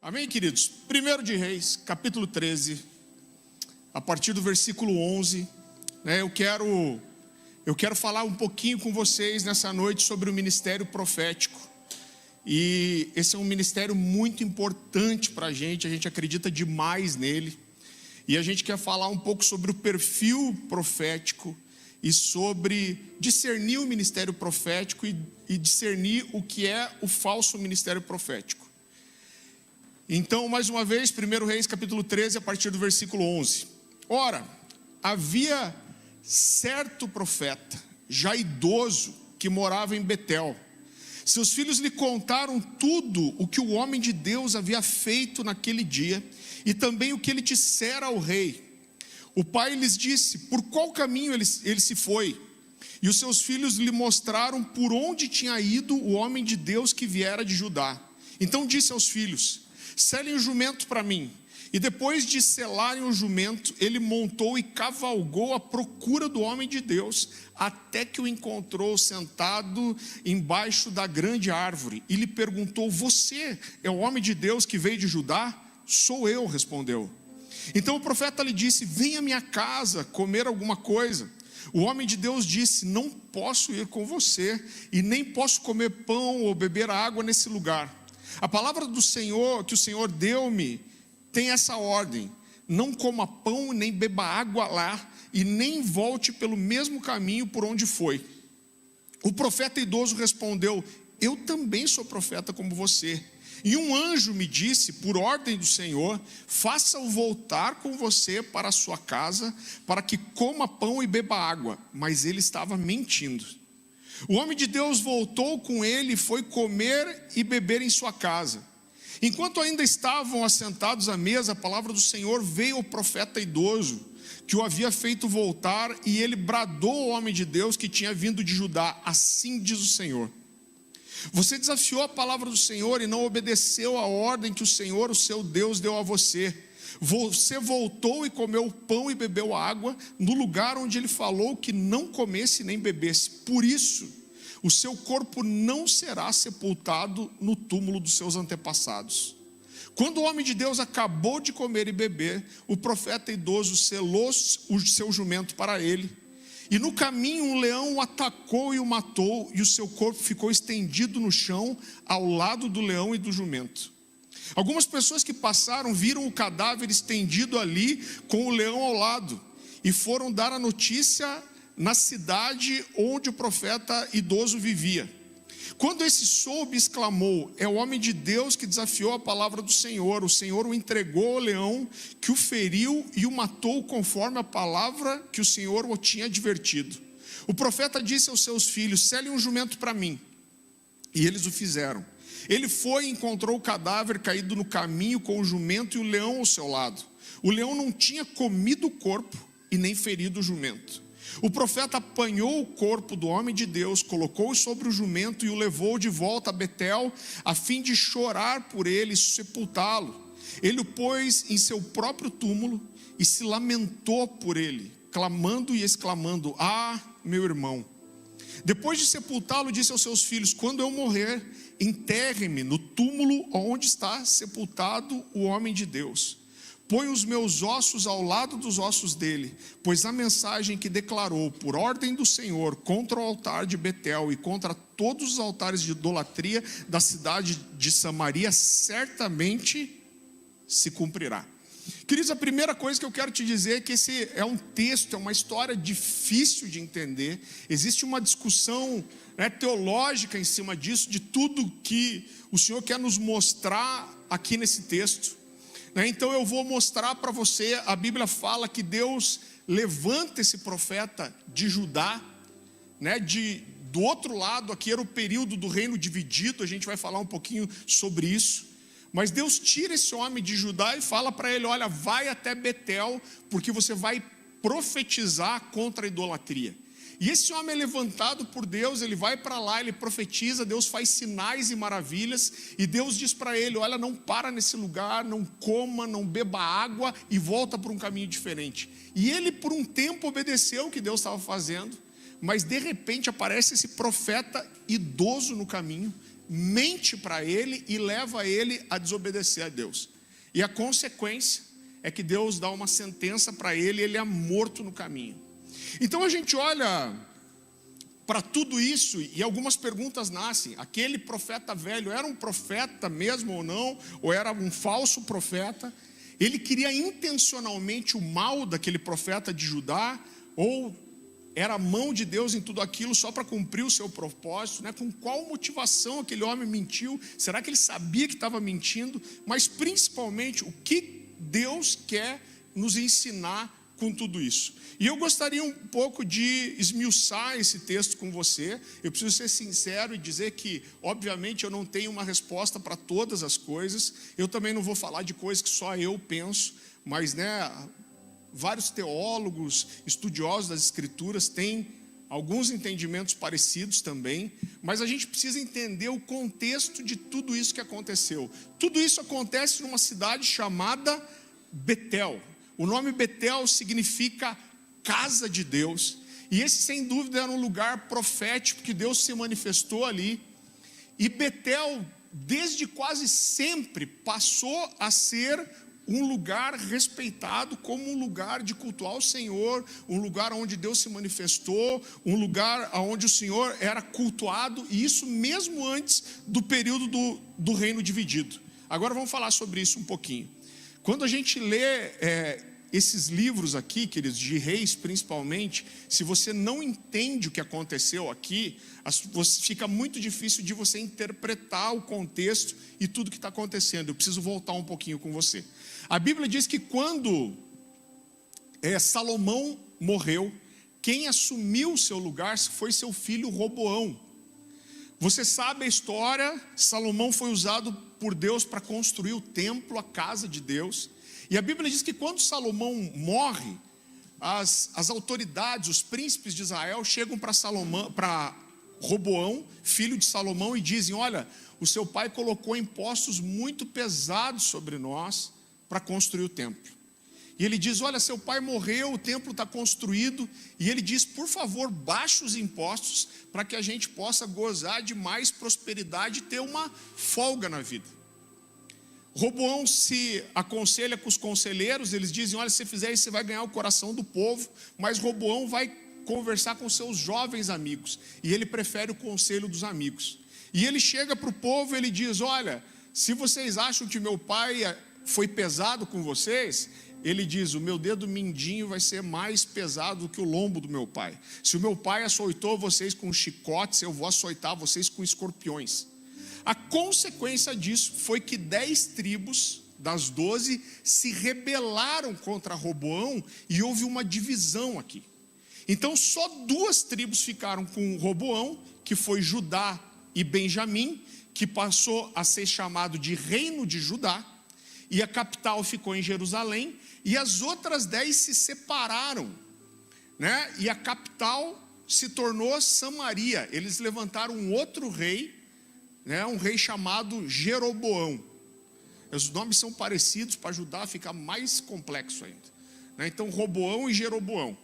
Amém, queridos? 1 de Reis, capítulo 13, a partir do versículo 11, eu quero falar um pouquinho com vocês nessa noite sobre o ministério profético. E esse é um ministério muito importante para a gente acredita demais nele. E a gente quer falar um pouco sobre o perfil profético e sobre discernir o ministério profético e discernir o que é o falso ministério profético. Então, mais uma vez, 1 Reis capítulo 13, a partir do versículo 11. Ora, havia certo profeta, já idoso, que morava em Betel. Seus filhos lhe contaram tudo o que o homem de Deus havia feito naquele dia, e também o que ele dissera ao rei. O pai lhes disse por qual caminho ele se foi, e os seus filhos lhe mostraram por onde tinha ido o homem de Deus que viera de Judá. Então disse aos filhos: selem o jumento para mim. E depois de selarem o jumento, ele montou e cavalgou à procura do homem de Deus, até que o encontrou sentado embaixo da grande árvore. E lhe perguntou: você é o homem de Deus que veio de Judá? Sou eu, respondeu. Então o profeta lhe disse: venha à minha casa comer alguma coisa. O homem de Deus disse: não posso ir com você, e nem posso comer pão ou beber água nesse lugar. A palavra do Senhor, que o Senhor deu-me, tem essa ordem: não coma pão nem beba água lá, e nem volte pelo mesmo caminho por onde foi. O profeta idoso respondeu: eu também sou profeta como você. E um anjo me disse, por ordem do Senhor: faça-o voltar com você para a sua casa, para que coma pão e beba água. Mas ele estava mentindo. O homem de Deus voltou com ele e foi comer e beber em sua casa. Enquanto ainda estavam assentados à mesa, a palavra do Senhor veio ao profeta idoso, que o havia feito voltar, e ele bradou ao homem de Deus que tinha vindo de Judá: assim diz o Senhor: você desafiou a palavra do Senhor e não obedeceu a ordem que o Senhor, o seu Deus, deu a você. Você voltou e comeu pão e bebeu água no lugar onde ele falou que não comesse nem bebesse. Por isso, o seu corpo não será sepultado no túmulo dos seus antepassados. Quando o homem de Deus acabou de comer e beber, o profeta idoso selou o seu jumento para ele. E no caminho um leão o atacou e o matou, e o seu corpo ficou estendido no chão ao lado do leão e do jumento. Algumas pessoas que passaram viram o cadáver estendido ali com o leão ao lado, e foram dar a notícia na cidade onde o profeta idoso vivia. Quando esse soube, exclamou: é o homem de Deus que desafiou a palavra do Senhor. O Senhor o entregou ao leão, que o feriu e o matou conforme a palavra que o Senhor o tinha advertido. O profeta disse aos seus filhos: selem um jumento para mim. E eles o fizeram. Ele foi e encontrou o cadáver caído no caminho com o jumento e o leão ao seu lado. O leão não tinha comido o corpo e nem ferido o jumento. O profeta apanhou o corpo do homem de Deus, colocou-o sobre o jumento e o levou de volta a Betel, a fim de chorar por ele e sepultá-lo. Ele o pôs em seu próprio túmulo e se lamentou por ele, clamando e exclamando: ah, meu irmão. Depois de sepultá-lo, disse aos seus filhos: quando eu morrer, enterre-me no túmulo onde está sepultado o homem de Deus. Põe os meus ossos ao lado dos ossos dele, pois a mensagem que declarou por ordem do Senhor contra o altar de Betel e contra todos os altares de idolatria da cidade de Samaria certamente se cumprirá. Queridos, a primeira coisa que eu quero te dizer é que esse é um texto, é uma história difícil de entender. Existe uma discussão teológica em cima disso, de tudo que o Senhor quer nos mostrar aqui nesse texto. Então eu vou mostrar para você. A Bíblia fala que Deus levanta esse profeta de Judá, do outro lado. Aqui era o período do reino dividido, a gente vai falar um pouquinho sobre isso. Mas Deus tira esse homem de Judá e fala para ele: olha, vai até Betel, porque você vai profetizar contra a idolatria. E esse homem é levantado por Deus, ele vai para lá, ele profetiza, Deus faz sinais e maravilhas, e Deus diz para ele: olha, não para nesse lugar, não coma, não beba água, e volta por um caminho diferente. E ele por um tempo obedeceu o que Deus estava fazendo, mas de repente aparece esse profeta idoso no caminho, mente para ele e leva ele a desobedecer a Deus. E a consequência é que Deus dá uma sentença para ele e ele é morto no caminho. Então a gente olha para tudo isso e algumas perguntas nascem. Aquele profeta velho era um profeta mesmo ou não? Ou era um falso profeta? Ele queria intencionalmente o mal daquele profeta de Judá? Ou era a mão de Deus em tudo aquilo só para cumprir o seu propósito, né? Com qual motivação aquele homem mentiu? Será que ele sabia que estava mentindo? Mas principalmente, o que Deus quer nos ensinar com tudo isso? E eu gostaria um pouco de esmiuçar esse texto com você. Eu preciso ser sincero e dizer que, obviamente, eu não tenho uma resposta para todas as coisas. Eu também não vou falar de coisas que só eu penso, mas, vários teólogos, estudiosos das Escrituras têm alguns entendimentos parecidos também, mas a gente precisa entender o contexto de tudo isso que aconteceu. Tudo isso acontece numa cidade chamada Betel. O nome Betel significa casa de Deus, e esse sem dúvida era um lugar profético que Deus se manifestou ali. E Betel, desde quase sempre, passou a ser um lugar respeitado como um lugar de cultuar o Senhor, um lugar onde Deus se manifestou, um lugar onde o Senhor era cultuado, e isso mesmo antes do período do reino dividido. Agora vamos falar sobre isso um pouquinho. Quando a gente lê esses livros aqui, queridos, de reis principalmente, se você não entende o que aconteceu aqui, fica muito difícil de você interpretar o contexto e tudo que está acontecendo. Eu preciso voltar um pouquinho com você. A Bíblia diz que quando Salomão morreu, quem assumiu o seu lugar foi seu filho Roboão. Você sabe a história, Salomão foi usado por Deus para construir o templo, a casa de Deus. E a Bíblia diz que quando Salomão morre, as autoridades, os príncipes de Israel chegam para Roboão, filho de Salomão, e dizem: olha, o seu pai colocou impostos muito pesados sobre nós para construir o templo. E ele diz: olha, seu pai morreu, o templo está construído, e ele diz: por favor, baixe os impostos para que a gente possa gozar de mais prosperidade e ter uma folga na vida. Roboão se aconselha com os conselheiros, eles dizem: olha, se você fizer isso, você vai ganhar o coração do povo. Mas Roboão vai conversar com seus jovens amigos, e ele prefere o conselho dos amigos. E ele chega para o povo e ele diz: olha, se vocês acham que meu pai foi pesado com vocês, ele diz: o meu dedo mindinho vai ser mais pesado do que o lombo do meu pai. Se o meu pai açoitou vocês com chicotes, eu vou açoitar vocês com escorpiões. A consequência disso foi que 10 tribos das 12 se rebelaram contra Roboão e houve uma divisão aqui. Então só 2 tribos ficaram com Roboão, que foi Judá e Benjamim, que passou a ser chamado de Reino de Judá, e a capital ficou em Jerusalém, e as outras 10 se separaram, e a capital se tornou Samaria. Eles levantaram um outro rei, um rei chamado Jeroboão. Os nomes são parecidos, para Judá fica mais complexo ainda, então Roboão e Jeroboão.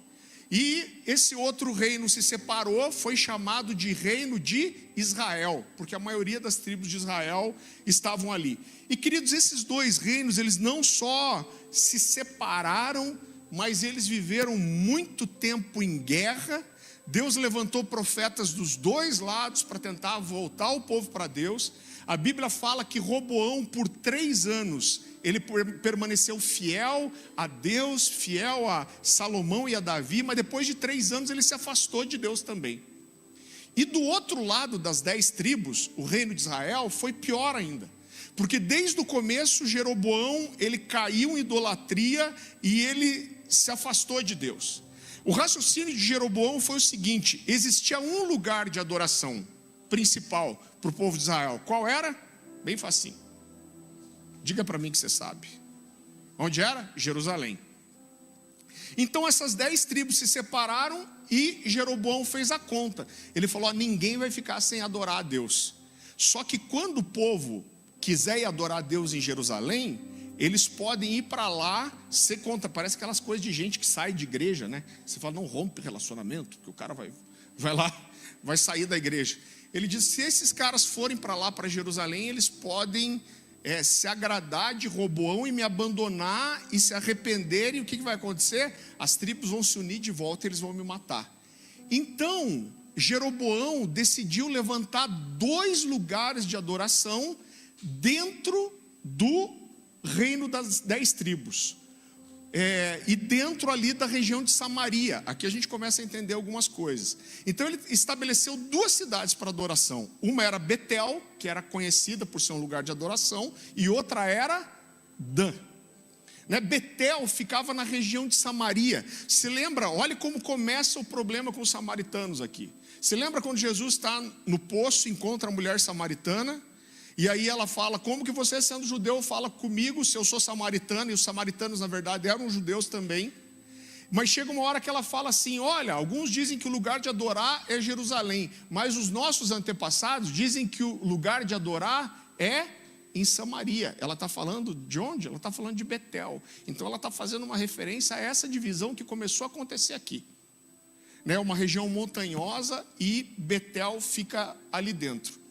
E esse outro reino se separou, foi chamado de Reino de Israel, porque a maioria das tribos de Israel estavam ali. E queridos, esses 2 reinos, eles não só se separaram, mas eles viveram muito tempo em guerra. Deus levantou profetas dos 2 lados para tentar voltar o povo para Deus. A Bíblia fala que Roboão, por 3 anos, ele permaneceu fiel a Deus, fiel a Salomão e a Davi, mas depois de 3 anos ele se afastou de Deus também. E do outro lado das 10 tribos, o reino de Israel foi pior ainda, porque desde o começo Jeroboão, ele caiu em idolatria e ele se afastou de Deus. O raciocínio de Jeroboão foi o seguinte: existia um lugar de adoração principal para o povo de Israel. Qual era? Bem facinho. Diga para mim que você sabe. Onde era? Jerusalém. Então essas 10 tribos se separaram e Jeroboão fez a conta. Ele falou: ninguém vai ficar sem adorar a Deus. Só que quando o povo quiser ir adorar a Deus em Jerusalém, eles podem ir para lá, ser contra. Parece aquelas coisas de gente que sai de igreja, Você fala: não rompe relacionamento, porque o cara vai lá, vai sair da igreja. ele diz: se esses caras forem para lá, para Jerusalém, eles podem se agradar de Roboão e me abandonar e se arrependerem. E o que vai acontecer? As tribos vão se unir de volta e eles vão me matar. Então Jeroboão decidiu levantar 2 lugares de adoração dentro do reino das 10 tribos, e dentro ali da região de Samaria. Aqui a gente começa a entender algumas coisas. Então ele estabeleceu 2 cidades para adoração. Uma era Betel, que era conhecida por ser um lugar de adoração, e outra era Dan. Betel ficava na região de Samaria. Se lembra, olha como começa o problema com os samaritanos aqui. Se lembra quando Jesus está no poço, encontra a mulher samaritana, e aí ela fala: como que você, sendo judeu, fala comigo se eu sou samaritano? E os samaritanos na verdade eram judeus também. Mas chega uma hora que ela fala assim: olha, alguns dizem que o lugar de adorar é Jerusalém, mas os nossos antepassados dizem que o lugar de adorar é em Samaria. Ela está falando de onde? Ela está falando de Betel. Então ela está fazendo uma referência a essa divisão que começou a acontecer aqui, uma região montanhosa, e Betel fica ali dentro.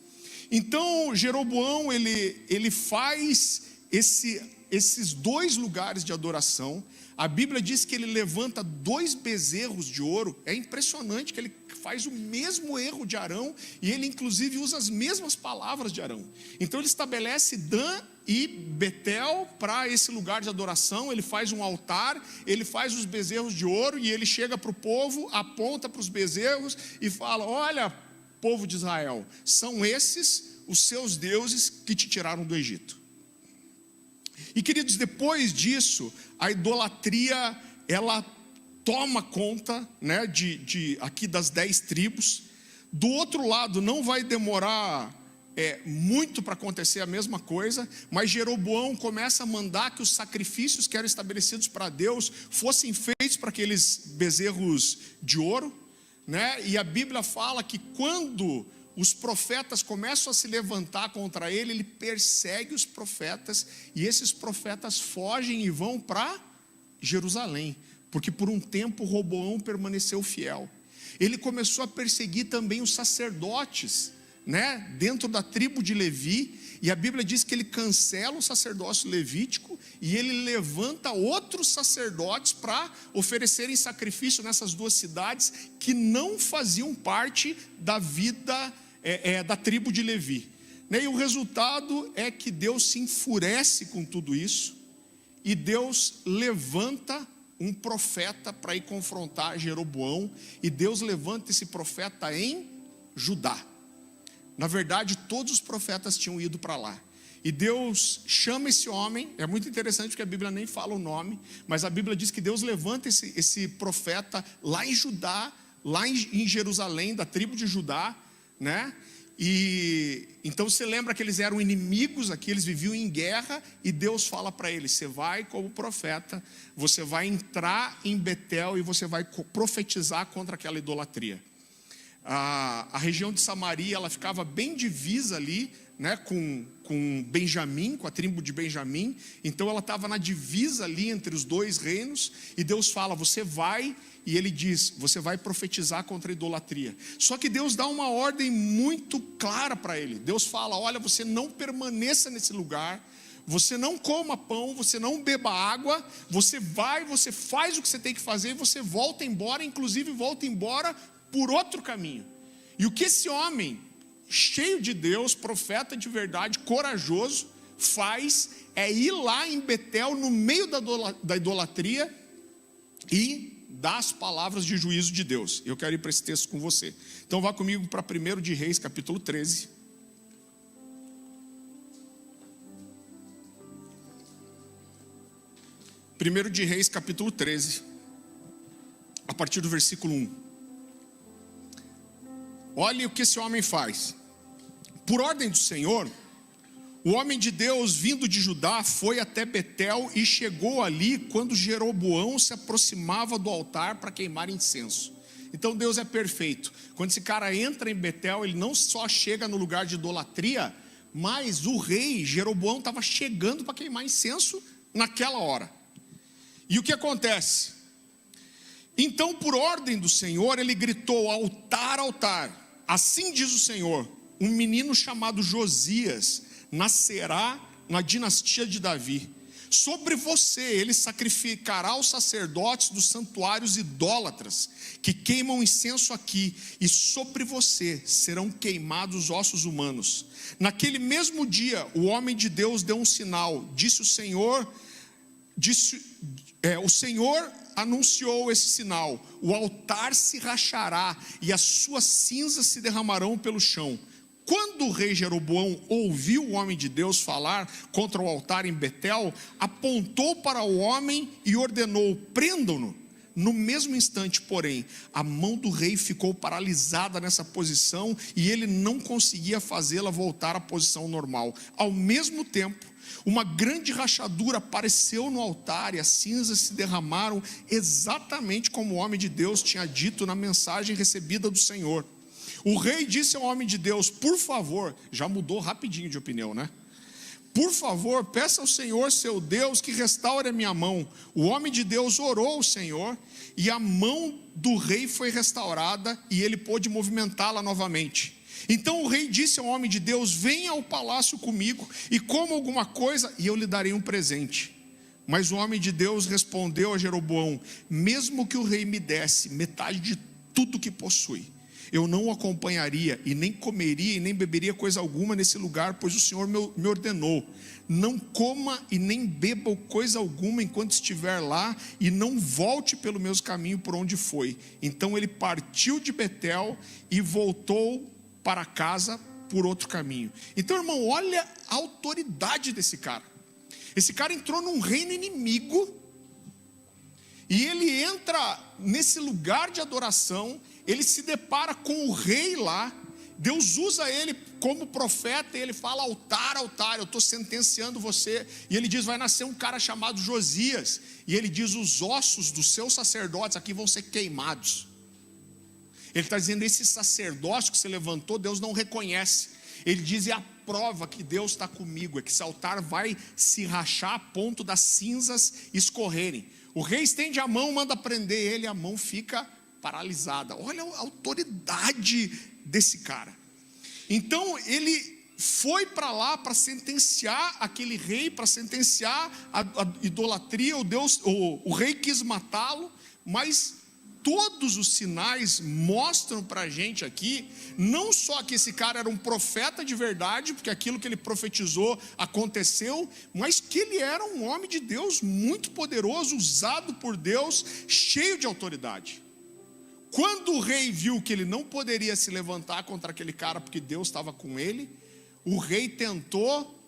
Então Jeroboão ele faz esses 2 lugares de adoração. A Bíblia diz que ele levanta 2 bezerros de ouro. É impressionante que ele faz o mesmo erro de Arão, e ele inclusive usa as mesmas palavras de Arão. Então ele estabelece Dan e Betel para esse lugar de adoração. Ele faz um altar, ele faz os bezerros de ouro, e ele chega para o povo, aponta para os bezerros e fala: olha, povo de Israel, são esses os seus deuses que te tiraram do Egito. E queridos, depois disso, a idolatria ela toma conta, aqui das 10 tribos. Do outro lado, não vai demorar muito para acontecer a mesma coisa, mas Jeroboão começa a mandar que os sacrifícios que eram estabelecidos para Deus fossem feitos para aqueles bezerros de ouro, E a Bíblia fala que quando os profetas começam a se levantar contra ele, ele persegue os profetas, e esses profetas fogem e vão para Jerusalém, porque por um tempo Roboão permaneceu fiel. Ele começou a perseguir também os sacerdotes, dentro da tribo de Levi, e a Bíblia diz que ele cancela o sacerdócio levítico, e ele levanta outros sacerdotes para oferecerem sacrifício nessas 2 cidades que não faziam parte da vida da tribo de Levi. E o resultado é que Deus se enfurece com tudo isso, e Deus levanta um profeta para ir confrontar Jeroboão, e Deus levanta esse profeta em Judá. Na verdade, todos os profetas tinham ido para lá, e Deus chama esse homem. É muito interessante porque a Bíblia nem fala o nome, mas a Bíblia diz que Deus levanta esse profeta lá em Judá, lá em Jerusalém, da tribo de Judá, E então você lembra que eles eram inimigos aqui, eles viviam em guerra, e Deus fala para eles: você vai como profeta, você vai entrar em Betel e você vai profetizar contra aquela idolatria. A região de Samaria, ela ficava bem divisa ali, com Benjamim, com a tribo de Benjamim. Então ela estava na divisa ali entre os 2 reinos, e Deus fala: você vai, e ele diz: você vai profetizar contra a idolatria. Só que Deus dá uma ordem muito clara para ele. Deus fala: olha, você não permaneça nesse lugar, você não coma pão, você não beba água, você vai, você faz o que você tem que fazer, e você volta embora, inclusive volta embora por outro caminho. E o que esse homem, cheio de Deus, profeta de verdade, corajoso, faz é ir lá em Betel, no meio da idolatria, e dar as palavras de juízo de Deus. Eu quero ir para esse texto com você. Então vá comigo para 1 de Reis, capítulo 13. Primeiro de Reis, capítulo 13, a partir do versículo 1. Olha o que esse homem faz. Por ordem do Senhor, o homem de Deus, vindo de Judá, foi até Betel e chegou ali quando Jeroboão se aproximava do altar para queimar incenso. Então Deus é perfeito. Quando esse cara entra em Betel, ele não só chega no lugar de idolatria, mas o rei Jeroboão estava chegando para queimar incenso naquela hora. E o que acontece? Então, por ordem do Senhor, ele gritou: altar, altar. assim diz o Senhor, um menino chamado Josias nascerá na dinastia de Davi. Sobre você ele sacrificará os sacerdotes dos santuários idólatras, que queimam incenso aqui, e sobre você serão queimados ossos humanos. Naquele mesmo dia, o homem de Deus deu um sinal, o Senhor anunciou esse sinal: o altar se rachará e as suas cinzas se derramarão pelo chão. Quando o rei Jeroboão ouviu o homem de Deus falar contra o altar em Betel, apontou para o homem e ordenou: prendam-no. No mesmo instante, porém, a mão do rei ficou paralisada nessa posição e ele não conseguia fazê-la voltar à posição normal. Ao mesmo tempo, uma grande rachadura apareceu no altar e as cinzas se derramaram exatamente como o homem de Deus tinha dito na mensagem recebida do Senhor. O rei disse ao homem de Deus: por favor, já mudou rapidinho de opinião, né? Por favor, peça ao Senhor seu Deus que restaure a minha mão. O homem de Deus orou ao Senhor e a mão do rei foi restaurada e ele pôde movimentá-la novamente. Então o rei disse ao homem de Deus: venha ao palácio comigo e coma alguma coisa e eu lhe darei um presente. Mas o homem de Deus respondeu a Jeroboão: mesmo que o rei me desse metade de tudo que possui, eu não o acompanharia e nem comeria e nem beberia coisa alguma nesse lugar, pois o Senhor me ordenou: não coma e nem beba coisa alguma enquanto estiver lá, e não volte pelo mesmo caminho por onde foi. Então ele partiu de Betel e voltou para casa por outro caminho. Então, irmão, olha a autoridade desse cara. Esse cara entrou num reino inimigo e ele entra nesse lugar de adoração. Ele se depara com o rei lá. Deus usa ele como profeta e ele fala: altar, altar, eu estou sentenciando você. E ele diz: vai nascer um cara chamado Josias. E ele diz: os ossos dos seus sacerdotes aqui vão ser queimados. Ele está dizendo: esse sacerdócio que você levantou, Deus não reconhece. Ele diz: é a prova que Deus está comigo, é que esse altar vai se rachar a ponto das cinzas escorrerem. O rei estende a mão, manda prender ele, a mão fica paralisada. Olha a autoridade desse cara. Então ele foi para lá para sentenciar aquele rei, para sentenciar a idolatria. O rei quis matá-lo, mas todos os sinais mostram para a gente aqui, não só que esse cara era um profeta de verdade, porque aquilo que ele profetizou aconteceu, mas que ele era um homem de Deus muito poderoso, usado por Deus, cheio de autoridade. Quando o rei viu que ele não poderia se levantar contra aquele cara, porque Deus estava com ele, o rei tentou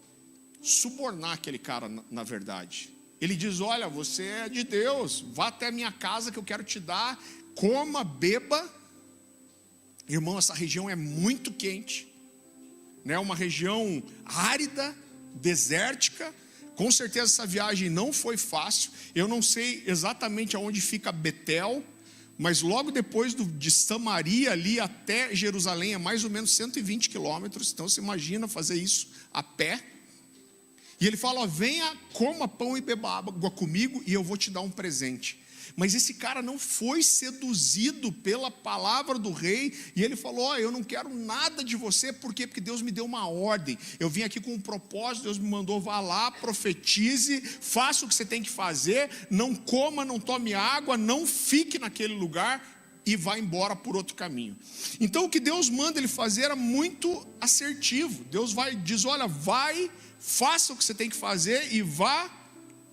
subornar aquele cara, na verdade. Ele diz: olha, você é de Deus, vá até a minha casa que eu quero te dar, coma, beba. Irmão, essa região é muito quente, né? Uma região árida, desértica. Com certeza essa viagem não foi fácil. Eu não sei exatamente aonde fica Betel, mas logo depois de Samaria ali até Jerusalém é mais ou menos 120 quilômetros. Então você imagina fazer isso a pé. E ele fala: ó, venha, coma pão e beba água comigo e eu vou te dar um presente. Mas esse cara não foi seduzido pela palavra do rei, e ele falou: ó, eu não quero nada de você. Por quê? Porque Deus me deu uma ordem, eu vim aqui com um propósito, Deus me mandou: vá lá, profetize, faça o que você tem que fazer, não coma, não tome água, não fique naquele lugar, e vá embora por outro caminho. Então o que Deus manda ele fazer era muito assertivo. Deus diz: olha, vai, faça o que você tem que fazer e vá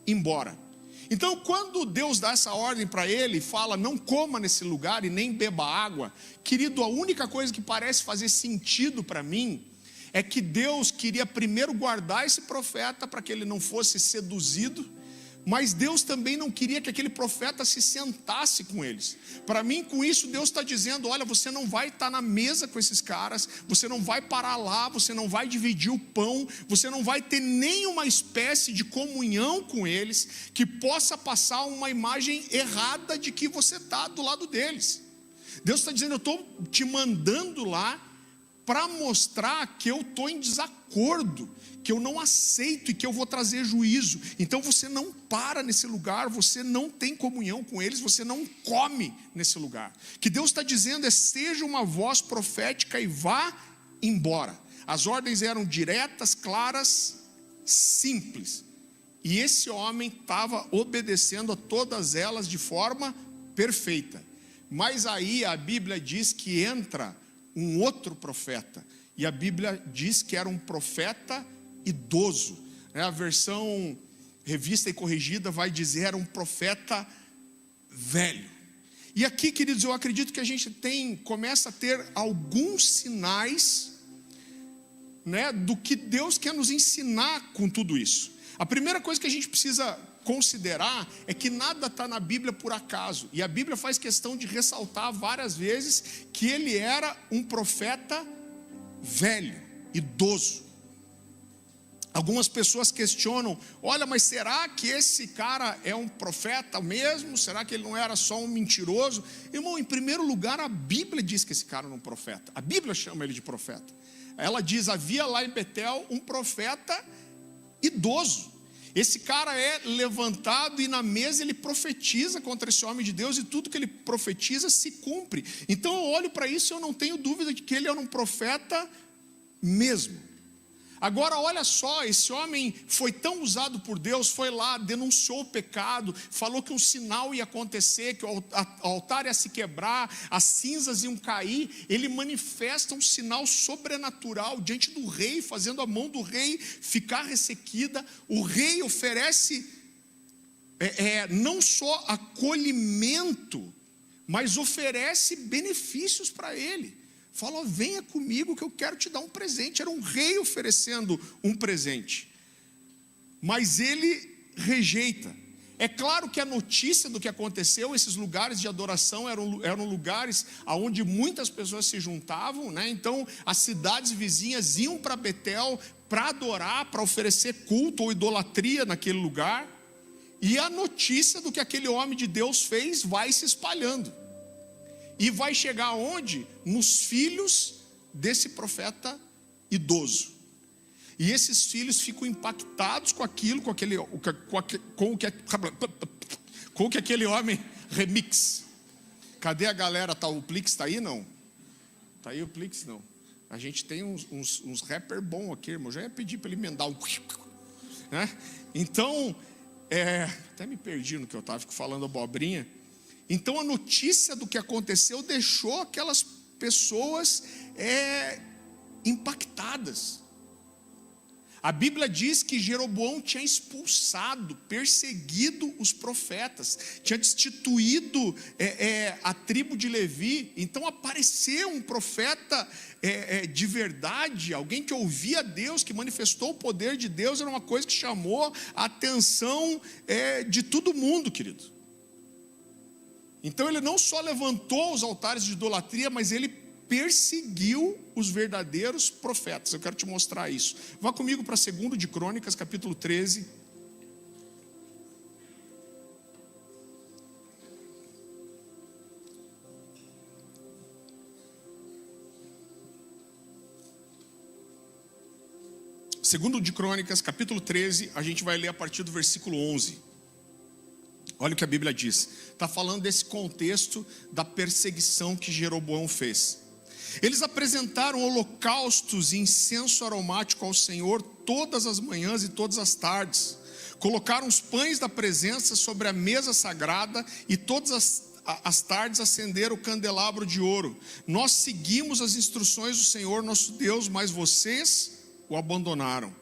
embora. Então quando Deus dá essa ordem para ele, fala: não coma nesse lugar e nem beba água, querido, a única coisa que parece fazer sentido para mim é que Deus queria primeiro guardar esse profeta para que ele não fosse seduzido, mas Deus também não queria que aquele profeta se sentasse com eles. Para mim, com isso, Deus está dizendo: olha, você não vai estar na mesa com esses caras, você não vai parar lá, você não vai dividir o pão, você não vai ter nenhuma espécie de comunhão com eles, que possa passar uma imagem errada de que você está do lado deles. Deus está dizendo: eu estou te mandando lá para mostrar que eu estou em desacordo, que eu não aceito e que eu vou trazer juízo. Então você não para nesse lugar, você não tem comunhão com eles, você não come nesse lugar. O que Deus está dizendo é: seja uma voz profética e vá embora. As ordens eram diretas, claras, simples. E esse homem estava obedecendo a todas elas de forma perfeita. Mas aí a Bíblia diz que entra um outro profeta, e a Bíblia diz que era um profeta idoso, a versão revista e corrigida vai dizer era um profeta velho. E aqui, queridos, eu acredito que a gente começa a ter alguns sinais, do que Deus quer nos ensinar com tudo isso. A primeira coisa que a gente precisa considerar é que nada está na Bíblia por acaso, e a Bíblia faz questão de ressaltar várias vezes que ele era um profeta velho, idoso. Algumas pessoas questionam: olha, mas será que esse cara é um profeta mesmo? Será que ele não era só um mentiroso? Irmão, em primeiro lugar, a Bíblia diz que esse cara era um profeta. A Bíblia chama ele de profeta. Ela diz: havia lá em Betel um profeta idoso. Esse cara é levantado e na mesa ele profetiza contra esse homem de Deus, e tudo que ele profetiza se cumpre. Então eu olho para isso e eu não tenho dúvida de que ele era um profeta mesmo. Agora olha só, esse homem foi tão usado por Deus, foi lá, denunciou o pecado, falou que um sinal ia acontecer, que o altar ia se quebrar, as cinzas iam cair. Ele manifesta um sinal sobrenatural diante do rei, fazendo a mão do rei ficar ressequida. O rei oferece não só acolhimento, mas oferece benefícios para ele. Fala: venha comigo que eu quero te dar um presente. Era um rei oferecendo um presente, mas ele rejeita. É claro que a notícia do que aconteceu, esses lugares de adoração eram lugares onde muitas pessoas se juntavam, Então as cidades vizinhas iam para Betel para adorar, para oferecer culto ou idolatria naquele lugar. E a notícia do que aquele homem de Deus fez vai se espalhando. E vai chegar aonde? Nos filhos desse profeta idoso. E esses filhos ficam impactados com aquilo, com o que aquele homem remix. Cadê a galera? O Plix está aí? Não? Está aí o Plix? Não. A gente tem uns rapper bom aqui, irmão. Já ia pedir para ele emendar um... Então, até me perdi no que eu estava falando abobrinha. Então a notícia do que aconteceu deixou aquelas pessoas impactadas. A Bíblia diz que Jeroboão tinha expulsado, perseguido os profetas, tinha destituído a tribo de Levi. Então apareceu um profeta de verdade, alguém que ouvia Deus, que manifestou o poder de Deus. Era uma coisa que chamou a atenção de todo mundo, querido. Então ele não só levantou os altares de idolatria, mas ele perseguiu os verdadeiros profetas. Eu quero te mostrar isso. Vá comigo para 2 de Crônicas, capítulo 13. Segundo de Crônicas, capítulo 13, a gente vai ler a partir do versículo 11. Olha o que a Bíblia diz. Está falando desse contexto da perseguição que Jeroboão fez. Eles apresentaram holocaustos e incenso aromático ao Senhor todas as manhãs e todas as tardes. Colocaram os pães da presença sobre a mesa sagrada e todas as tardes acenderam o candelabro de ouro. Nós seguimos as instruções do Senhor nosso Deus, mas vocês o abandonaram.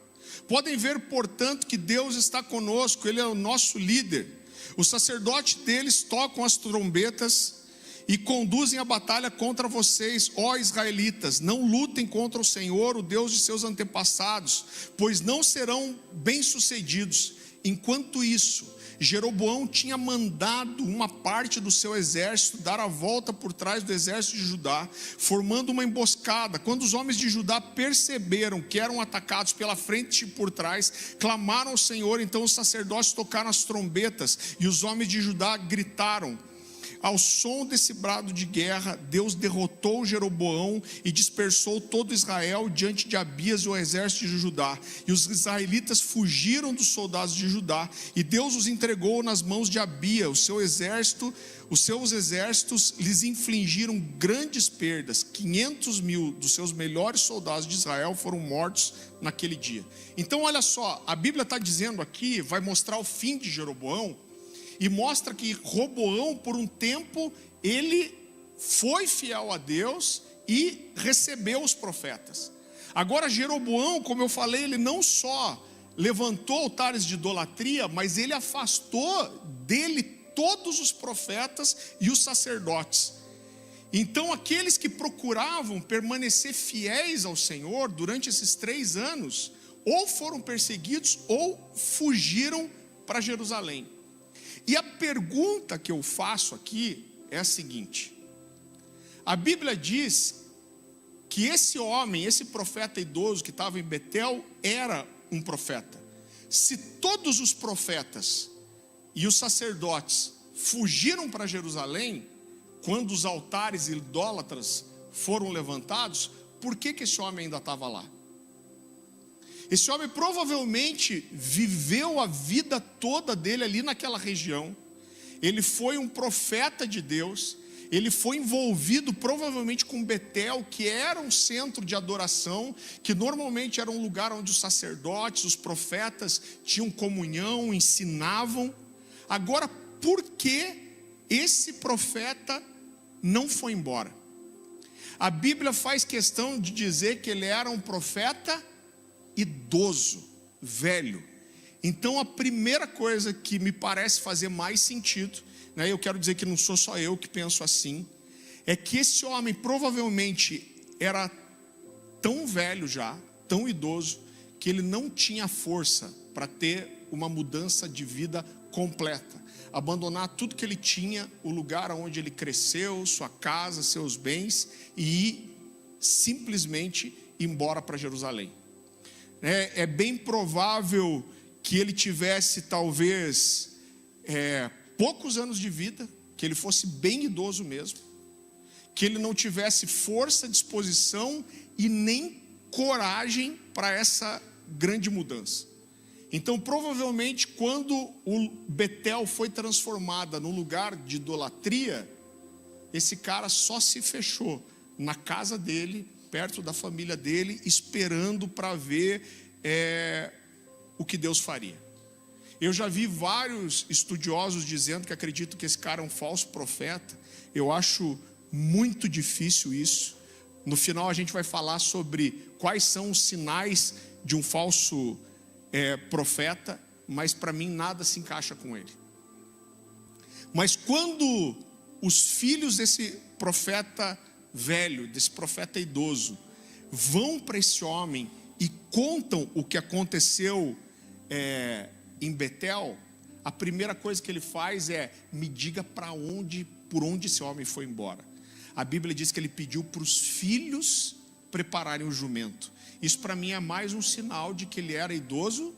Podem ver, portanto, que Deus está conosco, Ele é o nosso líder. Os sacerdotes deles tocam as trombetas e conduzem a batalha contra vocês, ó israelitas. Não lutem contra o Senhor, o Deus de seus antepassados, pois não serão bem-sucedidos. Enquanto isso, Jeroboão tinha mandado uma parte do seu exército dar a volta por trás do exército de Judá, formando uma emboscada. Quando os homens de Judá perceberam que eram atacados pela frente e por trás, clamaram ao Senhor. Então os sacerdotes tocaram as trombetas e os homens de Judá gritaram: Ao som desse brado de guerra, Deus derrotou Jeroboão e dispersou todo Israel diante de Abias e o exército de Judá. E os israelitas fugiram dos soldados de Judá, e Deus os entregou nas mãos de Abias. Os seus exércitos lhes infligiram grandes perdas. 500.000 dos seus melhores soldados de Israel foram mortos naquele dia. Então olha só, a Bíblia está dizendo aqui, vai mostrar o fim de Jeroboão, e mostra que Roboão, por um tempo, ele foi fiel a Deus e recebeu os profetas. Agora Jeroboão, como eu falei, ele não só levantou altares de idolatria, mas ele afastou dele todos os profetas e os sacerdotes. Então aqueles que procuravam permanecer fiéis ao Senhor durante esses 3 anos, ou foram perseguidos ou fugiram para Jerusalém. E a pergunta que eu faço aqui é a seguinte: a Bíblia diz que esse homem, esse profeta idoso que estava em Betel, era um profeta. Se todos os profetas e os sacerdotes fugiram para Jerusalém, quando os altares idólatras foram levantados, por que esse homem ainda estava lá? Esse homem provavelmente viveu a vida toda dele ali naquela região. Ele foi um profeta de Deus. Ele foi envolvido provavelmente com Betel, que era um centro de adoração, que normalmente era um lugar onde os sacerdotes, os profetas tinham comunhão, ensinavam. Agora, por que esse profeta não foi embora? A Bíblia faz questão de dizer que ele era um profeta idoso, velho. Então a primeira coisa que me parece fazer mais sentido, né, eu quero dizer que não sou só eu que penso assim, é que esse homem provavelmente era tão velho já, tão idoso, que ele não tinha força para ter uma mudança de vida completa, abandonar tudo que ele tinha, o lugar onde ele cresceu, sua casa, seus bens, e ir simplesmente embora para Jerusalém. É bem provável que ele tivesse talvez poucos anos de vida, que ele fosse bem idoso mesmo, que ele não tivesse força, disposição e nem coragem para essa grande mudança. Então provavelmente quando o Betel foi transformada num lugar de idolatria, esse cara só se fechou na casa dele, perto da família dele, esperando para ver o que Deus faria. Eu já vi vários estudiosos dizendo que acreditam que esse cara é um falso profeta. Eu acho muito difícil isso. No final a gente vai falar sobre quais são os sinais de um falso profeta, mas para mim nada se encaixa com ele. Mas quando os filhos desse profeta velho, desse profeta idoso, vão para esse homem e contam o que aconteceu em Betel, a primeira coisa que ele faz é: me diga por onde esse homem foi embora. A Bíblia diz que ele pediu para os filhos prepararem o jumento. Isso para mim é mais um sinal de que ele era idoso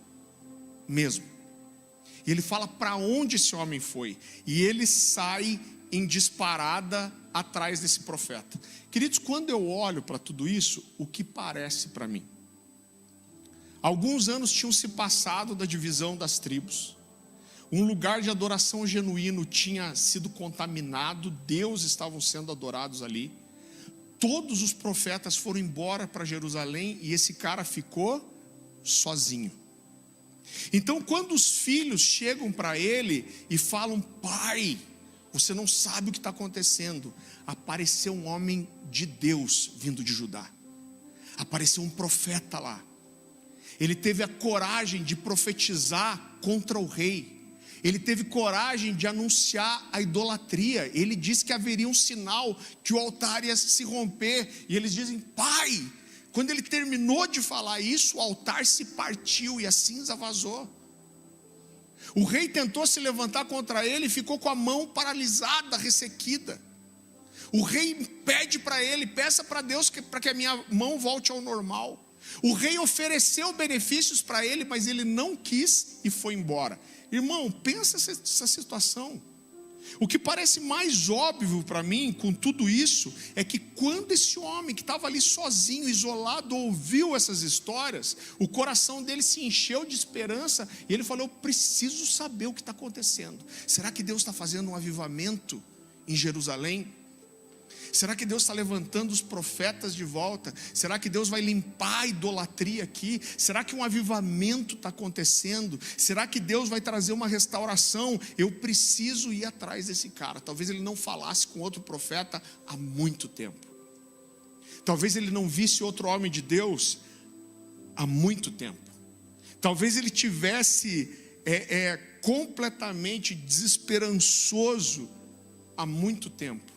mesmo. E ele fala para onde esse homem foi, e ele sai em disparada atrás desse profeta. Queridos, quando eu olho para tudo isso, o que parece para mim? Alguns anos tinham se passado da divisão das tribos. Um lugar de adoração genuíno tinha sido contaminado, deuses estavam sendo adorados ali. Todos os profetas foram embora para Jerusalém e esse cara ficou sozinho. Então quando os filhos chegam para ele e falam: pai, você não sabe o que está acontecendo. Apareceu um homem de Deus vindo de Judá. Apareceu um profeta lá. Ele teve a coragem de profetizar contra o rei. Ele teve coragem de anunciar a idolatria. Ele disse que haveria um sinal, que o altar ia se romper. E eles dizem: pai, quando ele terminou de falar isso, o altar se partiu e a cinza vazou. O rei tentou se levantar contra ele e ficou com a mão paralisada, ressequida. O rei pede para ele: peça para Deus para que a minha mão volte ao normal. O rei ofereceu benefícios para ele, mas ele não quis e foi embora. Irmão, pensa essa situação. O que parece mais óbvio para mim com tudo isso é que quando esse homem que estava ali sozinho, isolado, ouviu essas histórias, o coração dele se encheu de esperança e ele falou: eu preciso saber o que está acontecendo. Será que Deus está fazendo um avivamento em Jerusalém? Será que Deus está levantando os profetas de volta? Será que Deus vai limpar a idolatria aqui? Será que um avivamento está acontecendo? Será que Deus vai trazer uma restauração? Eu preciso ir atrás desse cara. Talvez ele não falasse com outro profeta há muito tempo. Talvez ele não visse outro homem de Deus há muito tempo. Talvez ele tivesse completamente desesperançoso há muito tempo.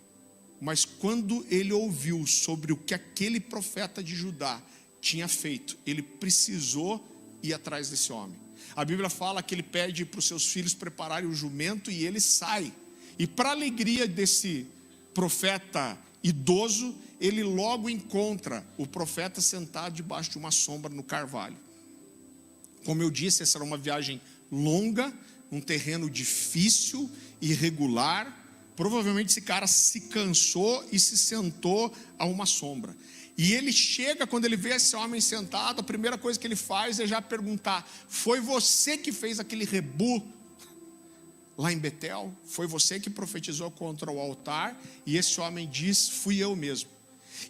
Mas quando ele ouviu sobre o que aquele profeta de Judá tinha feito, ele precisou ir atrás desse homem. A Bíblia fala que ele pede para os seus filhos prepararem o jumento e ele sai. E para a alegria desse profeta idoso, ele logo encontra o profeta sentado debaixo de uma sombra no carvalho. Como eu disse, essa era uma viagem longa, um terreno difícil, irregular. Provavelmente esse cara se cansou e se sentou a uma sombra. E ele chega, quando ele vê esse homem sentado, a primeira coisa que ele faz é já perguntar: foi você que fez aquele rebu lá em Betel? Foi você que profetizou contra o altar? E esse homem diz: fui eu mesmo.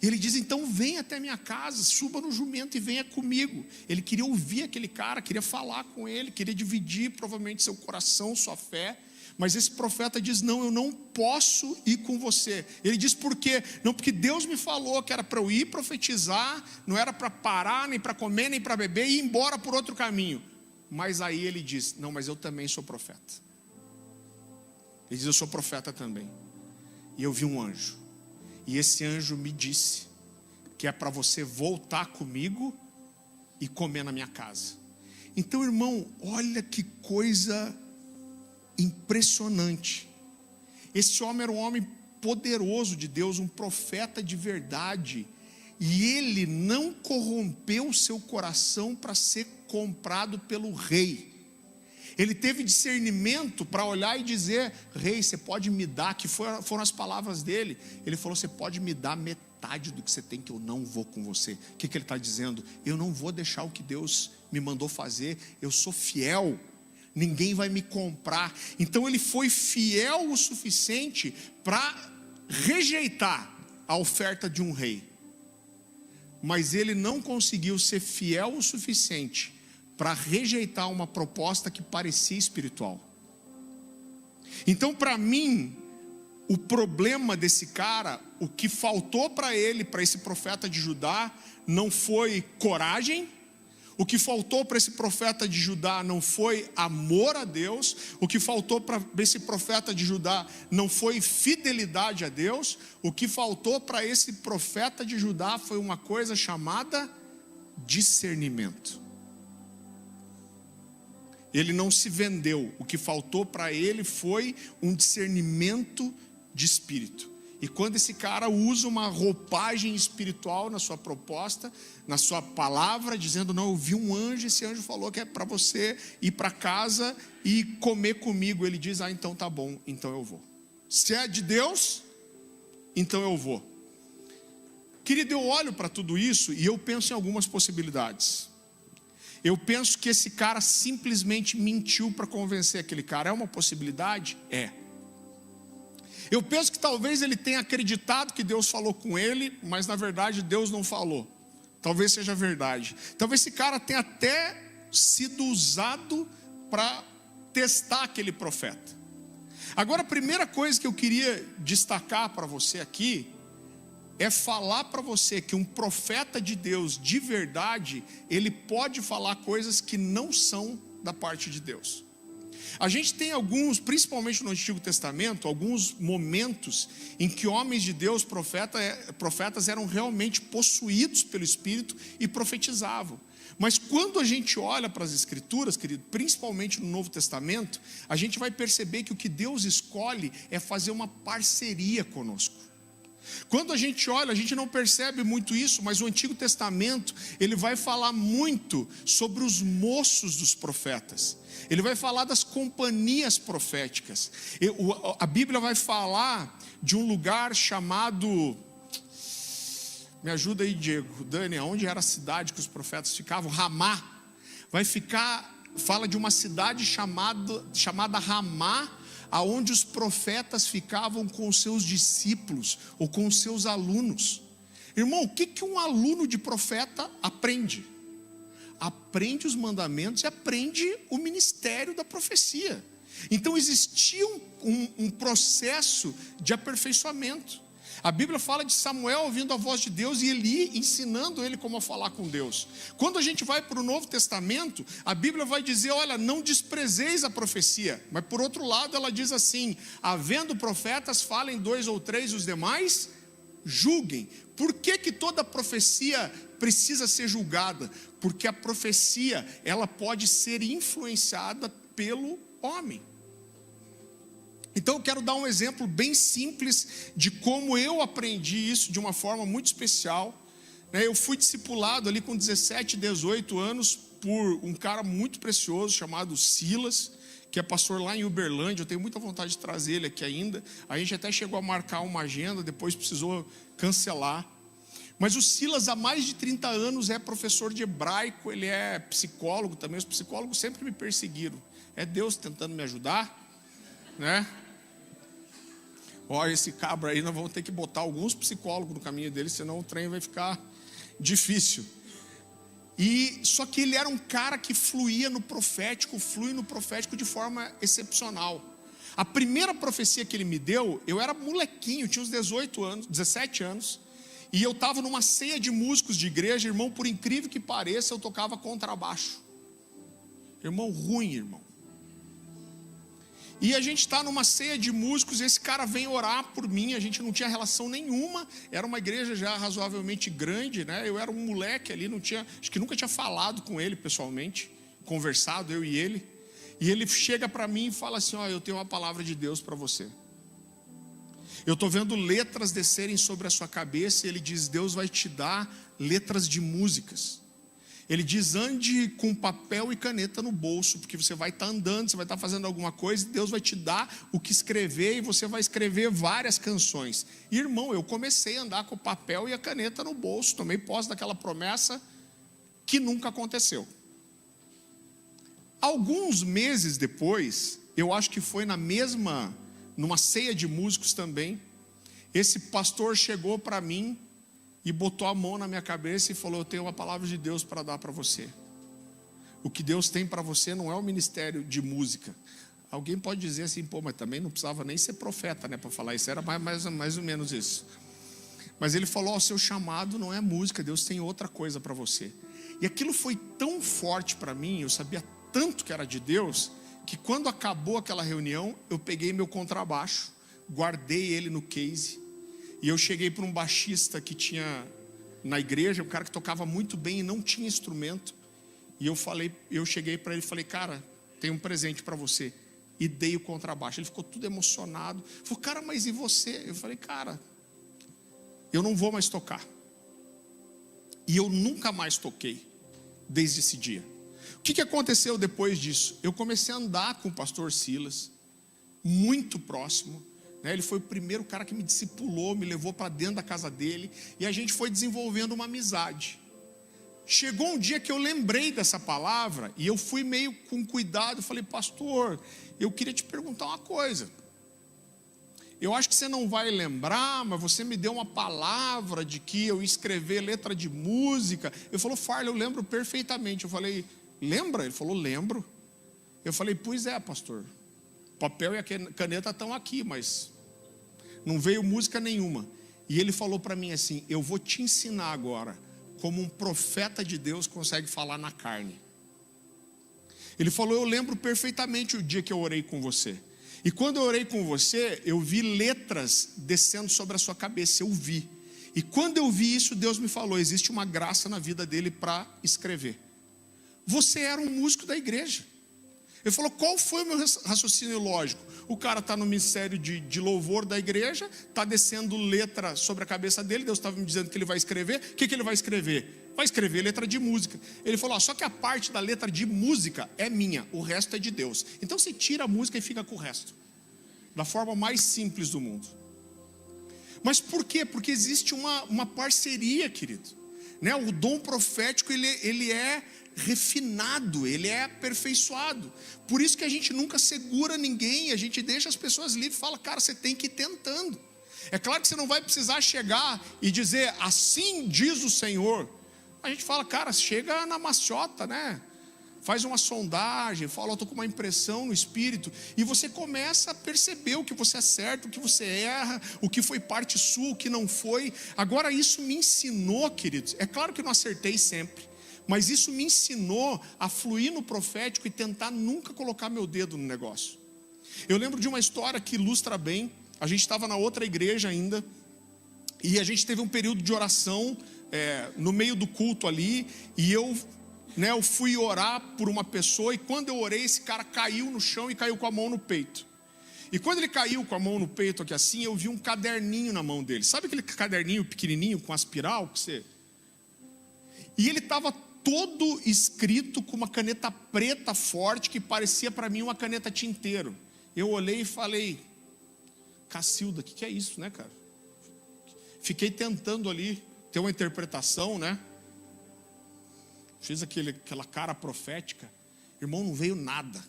E ele diz: então venha até minha casa, suba no jumento e venha comigo. Ele queria ouvir aquele cara, queria falar com ele, queria dividir provavelmente seu coração, sua fé. Mas esse profeta diz: não, eu não posso ir com você. Ele diz: por quê? Não, porque Deus me falou que era para eu ir profetizar, não era para parar, nem para comer, nem para beber, e ir embora por outro caminho. Mas aí ele diz: não, mas eu também sou profeta. Ele diz: eu sou profeta também. E eu vi um anjo. E esse anjo me disse que é para você voltar comigo e comer na minha casa. Então, irmão, olha que coisa impressionante. Esse homem era um homem poderoso de Deus, um profeta de verdade, e ele não corrompeu o seu coração para ser comprado pelo rei. Ele teve discernimento para olhar e dizer: rei, você pode me dar, que foram as palavras dele. Ele falou: você pode me dar metade do que você tem, que eu não vou com você. O que ele está dizendo? Eu não vou deixar o que Deus me mandou fazer, eu sou fiel. Ninguém vai me comprar. Então ele foi fiel o suficiente para rejeitar a oferta de um rei. Mas ele não conseguiu ser fiel o suficiente para rejeitar uma proposta que parecia espiritual. Então, para mim, o problema desse cara, o que faltou para ele, para esse profeta de Judá, não foi coragem. O que faltou para esse profeta de Judá não foi amor a Deus. O que faltou para esse profeta de Judá não foi fidelidade a Deus. O que faltou para esse profeta de Judá foi uma coisa chamada discernimento. Ele não se vendeu. O que faltou para ele foi um discernimento de espírito. E quando esse cara usa uma roupagem espiritual na sua proposta, na sua palavra, dizendo: não, eu vi um anjo, esse anjo falou que é para você ir para casa e comer comigo. Ele diz: ah, então tá bom, então eu vou. Se é de Deus, então eu vou. Querido, eu olho para tudo isso e eu penso em algumas possibilidades. Eu penso que esse cara simplesmente mentiu para convencer aquele cara. É uma possibilidade? É. Eu penso que talvez ele tenha acreditado que Deus falou com ele, mas na verdade Deus não falou. Talvez seja verdade. Talvez esse cara tenha até sido usado para testar aquele profeta. Agora, a primeira coisa que eu queria destacar para você aqui é falar para você que um profeta de Deus de verdade, ele pode falar coisas que não são da parte de Deus. A gente tem alguns, principalmente no Antigo Testamento, alguns momentos em que homens de Deus, profetas eram realmente possuídos pelo Espírito e profetizavam. Mas quando a gente olha para as Escrituras, querido, principalmente no Novo Testamento, a gente vai perceber que o que Deus escolhe é fazer uma parceria conosco. Quando a gente olha, a gente não percebe muito isso, mas o Antigo Testamento, ele vai falar muito sobre os moços dos profetas. Ele vai falar das companhias proféticas. A Bíblia vai falar de um lugar chamado... Me ajuda aí, Diego, Dani, onde era a cidade que os profetas ficavam? Ramá. Fala de uma cidade chamada Ramá, aonde os profetas ficavam com os seus discípulos ou com os seus alunos. Irmão, o que um aluno de profeta aprende? Aprende os mandamentos e aprende o ministério da profecia. Então existia um processo de aperfeiçoamento. A Bíblia fala de Samuel ouvindo a voz de Deus e Eli ensinando ele como a falar com Deus. Quando a gente vai para o Novo Testamento, a Bíblia vai dizer, olha, não desprezeis a profecia. Mas por outro lado ela diz assim, havendo profetas, falem 2 ou 3, os demais julguem. Por que toda profecia precisa ser julgada? Porque a profecia, ela pode ser influenciada pelo homem. Então eu quero dar um exemplo bem simples de como eu aprendi isso de uma forma muito especial. Eu fui discipulado ali com 17, 18 anos por um cara muito precioso chamado Silas, que é pastor lá em Uberlândia. Eu tenho muita vontade de trazer ele aqui ainda. A gente até chegou a marcar uma agenda, depois precisou cancelar. Mas o Silas há mais de 30 anos é professor de hebraico, ele é psicólogo também. Os psicólogos sempre me perseguiram. É Deus tentando me ajudar, né? Olha, esse cabra aí, nós vamos ter que botar alguns psicólogos no caminho dele, senão o trem vai ficar difícil. Só que ele era um cara que flui no profético de forma excepcional. A primeira profecia que ele me deu, eu era molequinho, tinha uns 17 anos, e eu estava numa ceia de músicos de igreja, irmão, por incrível que pareça, eu tocava contrabaixo. Irmão, ruim, irmão. E a gente está numa ceia de músicos, e esse cara vem orar por mim, a gente não tinha relação nenhuma, era uma igreja já razoavelmente grande, né? Eu era um moleque ali, acho que nunca tinha falado com ele pessoalmente, conversado, eu e ele chega para mim e fala assim, eu tenho uma palavra de Deus para você. Eu estou vendo letras descerem sobre a sua cabeça, e ele diz, Deus vai te dar letras de músicas. Ele diz, ande com papel e caneta no bolso, porque você vai estar andando, você vai estar fazendo alguma coisa, e Deus vai te dar o que escrever, e você vai escrever várias canções. E, irmão, eu comecei a andar com o papel e a caneta no bolso, tomei posse daquela promessa que nunca aconteceu. Alguns meses depois, eu acho que foi numa ceia de músicos também, esse pastor chegou para mim, e botou a mão na minha cabeça e falou, eu tenho uma palavra de Deus para dar para você. O que Deus tem para você não é o ministério de música. Alguém pode dizer assim, mas também não precisava nem ser profeta, né, para falar isso, era mais ou menos isso. Mas ele falou, o seu chamado não é música, Deus tem outra coisa para você. E aquilo foi tão forte para mim, eu sabia tanto que era de Deus, que quando acabou aquela reunião, eu peguei meu contrabaixo, guardei ele no case, e eu cheguei para um baixista que tinha na igreja, um cara que tocava muito bem e não tinha instrumento. E eu cheguei para ele e falei, cara, tem um presente para você. E dei o contrabaixo. Ele ficou tudo emocionado. Falei, cara, mas e você? Eu falei, cara, eu não vou mais tocar. E eu nunca mais toquei desde esse dia. O que aconteceu depois disso? Eu comecei a andar com o pastor Silas, muito próximo. Ele foi o primeiro cara que me discipulou, me levou para dentro da casa dele, e a gente foi desenvolvendo uma amizade. Chegou um dia que eu lembrei dessa palavra, e eu fui meio com cuidado, falei, pastor, eu queria te perguntar uma coisa. Eu acho que você não vai lembrar, mas você me deu uma palavra de que eu ia escrever letra de música. Ele falou, Farley, eu lembro perfeitamente. Eu falei, lembra? Ele falou, lembro. Eu falei, pois é, pastor. Papel e a caneta estão aqui, mas não veio música nenhuma. E ele falou para mim assim, eu vou te ensinar agora como um profeta de Deus consegue falar na carne. Ele falou, eu lembro perfeitamente o dia que eu orei com você. E quando eu orei com você, eu vi letras descendo sobre a sua cabeça, eu vi. E quando eu vi isso, Deus me falou, existe uma graça na vida dele para escrever. Você era um músico da igreja. Ele falou, qual foi o meu raciocínio lógico? O cara está no ministério de louvor da igreja, está descendo letra sobre a cabeça dele, Deus estava me dizendo que ele vai escrever. O que ele vai escrever? Vai escrever letra de música. Ele falou, só que a parte da letra de música é minha, o resto é de Deus. Então você tira a música e fica com o resto. Da forma mais simples do mundo. Mas por quê? Porque existe uma parceria, querido. Né? O dom profético, ele é refinado, ele é aperfeiçoado. Por isso que a gente nunca segura ninguém, a gente deixa as pessoas livres e fala, cara, você tem que ir tentando. É claro que você não vai precisar chegar e dizer, assim diz o Senhor. A gente fala, cara, chega na maciota, né? Faz uma sondagem, fala, eu estou com uma impressão no espírito, e você começa a perceber o que você acerta, o que você erra, o que foi parte sua, o que não foi. Agora isso me ensinou, queridos, é claro que eu não acertei sempre, mas isso me ensinou a fluir no profético e tentar nunca colocar meu dedo no negócio. Eu lembro de uma história que ilustra bem. A gente estava na outra igreja ainda, e a gente teve um período de oração no meio do culto ali, e eu fui orar por uma pessoa, e quando eu orei, esse cara caiu no chão e caiu com a mão no peito. E quando ele caiu com a mão no peito aqui assim, eu vi um caderninho na mão dele. Sabe aquele caderninho pequenininho com aspiral? E ele estava todo escrito com uma caneta preta forte, que parecia para mim uma caneta tinteiro. Eu olhei e falei, Cacilda, o que é isso, né, cara? Fiquei tentando ali ter uma interpretação, né? Fiz aquela cara profética. Irmão, não veio nada.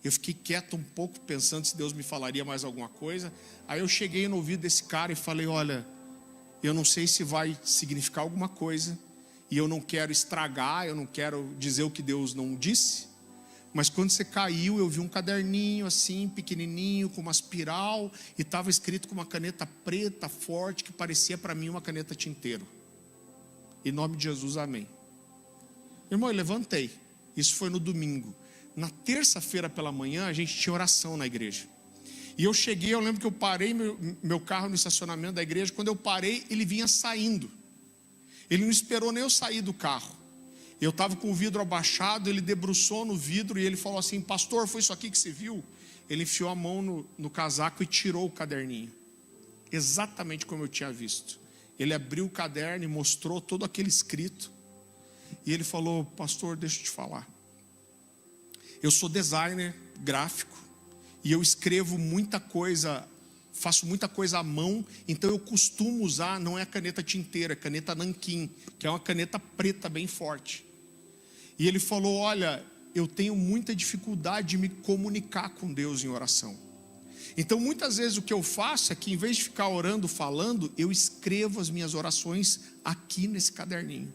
Eu fiquei quieto um pouco, pensando se Deus me falaria mais alguma coisa. Aí eu cheguei no ouvido desse cara e falei, olha, eu não sei se vai significar alguma coisa, e eu não quero estragar, eu não quero dizer o que Deus não disse, mas quando você caiu, eu vi um caderninho assim, pequenininho, com uma espiral, e estava escrito com uma caneta preta, forte, que parecia para mim uma caneta tinteiro. Em nome de Jesus, amém. Irmão, eu levantei. Isso foi no domingo. Na terça-feira pela manhã, a gente tinha oração na igreja. E eu cheguei, eu lembro que eu parei meu carro no estacionamento da igreja. Quando eu parei, ele vinha saindo. Ele não esperou nem eu sair do carro. Eu estava com o vidro abaixado, ele debruçou no vidro e ele falou assim, pastor, foi isso aqui que você viu? Ele enfiou a mão no casaco e tirou o caderninho. Exatamente como eu tinha visto. Ele abriu o caderno e mostrou todo aquele escrito. E ele falou, pastor, deixa eu te falar. Eu sou designer gráfico e eu escrevo muita coisa, faço muita coisa à mão, então eu costumo usar, não é a caneta tinteira, é a caneta nanquim, que é uma caneta preta bem forte. E ele falou, olha, eu tenho muita dificuldade de me comunicar com Deus em oração. Então muitas vezes o que eu faço é que em vez de ficar orando, falando, eu escrevo as minhas orações aqui nesse caderninho.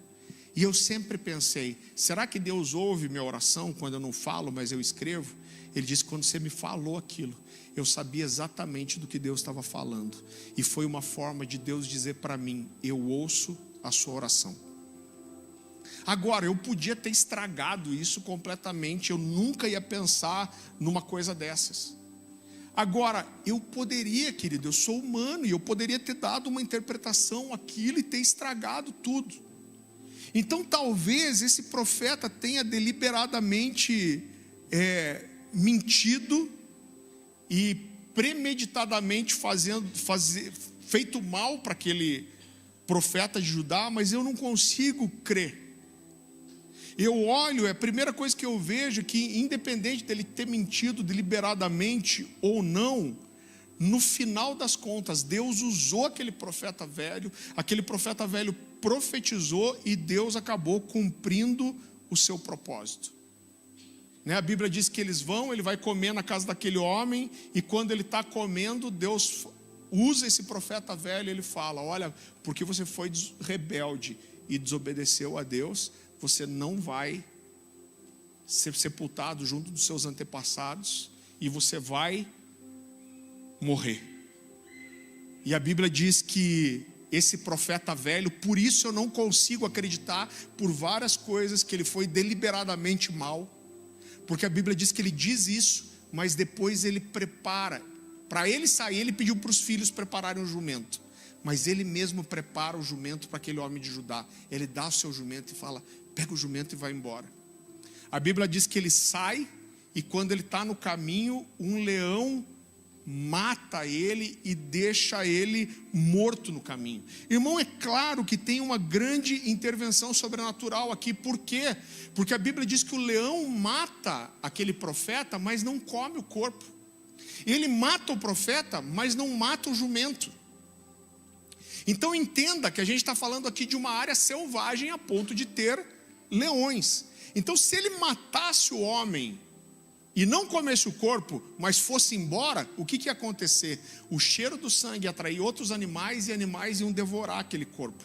E eu sempre pensei, será que Deus ouve minha oração quando eu não falo, mas eu escrevo? Ele disse, quando você me falou aquilo, eu sabia exatamente do que Deus estava falando. E foi uma forma de Deus dizer para mim, eu ouço a sua oração. Agora, eu podia ter estragado isso completamente, eu nunca ia pensar numa coisa dessas. Agora, eu poderia, querido, eu sou humano, e eu poderia ter dado uma interpretação àquilo e ter estragado tudo. Então talvez esse profeta tenha deliberadamente mentido e premeditadamente feito mal para aquele profeta de Judá, mas eu não consigo crer. Eu olho, a primeira coisa que eu vejo é que, independente dele ter mentido deliberadamente ou não, no final das contas, Deus usou aquele profeta velho profetizou e Deus acabou cumprindo o seu propósito. A Bíblia diz que ele vai comer na casa daquele homem, e quando ele está comendo, Deus usa esse profeta velho, ele fala, olha, porque você foi rebelde e desobedeceu a Deus, você não vai ser sepultado junto dos seus antepassados, e você vai morrer. E a Bíblia diz que esse profeta velho, por isso eu não consigo acreditar, por várias coisas, que ele foi deliberadamente mal, porque a Bíblia diz que ele diz isso, mas depois ele prepara, para ele sair, ele pediu para os filhos prepararem o jumento, mas ele mesmo prepara o jumento para aquele homem de Judá. Ele dá o seu jumento e fala, pega o jumento e vai embora. A Bíblia diz que ele sai, e quando ele está no caminho, um leão mata ele e deixa ele morto no caminho. Irmão, é claro que tem uma grande intervenção sobrenatural aqui. Por quê? Porque a Bíblia diz que o leão mata aquele profeta, mas não come o corpo. Ele mata o profeta, mas não mata o jumento. Então entenda que a gente está falando aqui de uma área selvagem a ponto de ter leões. Então se ele matasse o homem e não comesse o corpo, mas fosse embora, o que ia acontecer? O cheiro do sangue ia atrair outros animais e animais iam devorar aquele corpo.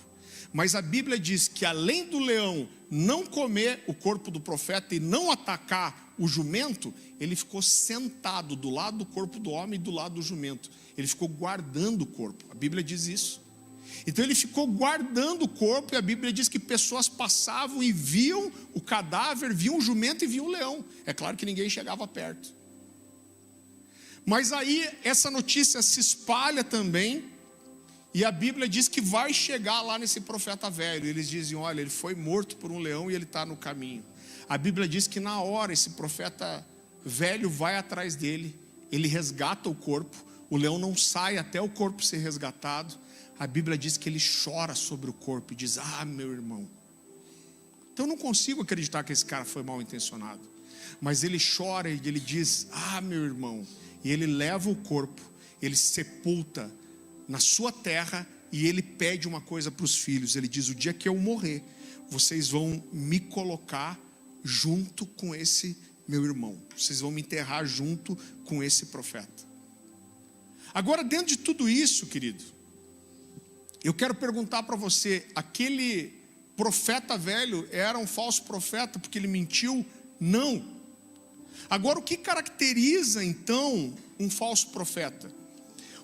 Mas a Bíblia diz que além do leão não comer o corpo do profeta e não atacar o jumento, ele ficou sentado do lado do corpo do homem e do lado do jumento. Ele ficou guardando o corpo. A Bíblia diz isso. Então ele ficou guardando o corpo, e a Bíblia diz que pessoas passavam e viam o cadáver, viam o jumento e viam o leão. É claro que ninguém chegava perto. Mas aí essa notícia se espalha também, e a Bíblia diz que vai chegar lá nesse profeta velho. Eles dizem: olha, ele foi morto por um leão e ele está no caminho. A Bíblia diz que na hora esse profeta velho vai atrás dele, ele resgata o corpo, o leão não sai até o corpo ser resgatado. A Bíblia diz que ele chora sobre o corpo e diz: ah, meu irmão. Então eu não consigo acreditar que esse cara foi mal intencionado. Mas ele chora e ele diz: ah, meu irmão. E ele leva o corpo, ele sepulta na sua terra, e ele pede uma coisa para os filhos. Ele diz: o dia que eu morrer, vocês vão me colocar junto com esse meu irmão. Vocês vão me enterrar junto com esse profeta. Agora, dentro de tudo isso, querido, eu quero perguntar para você: aquele profeta velho era um falso profeta porque ele mentiu? Não. Agora, o que caracteriza então um falso profeta?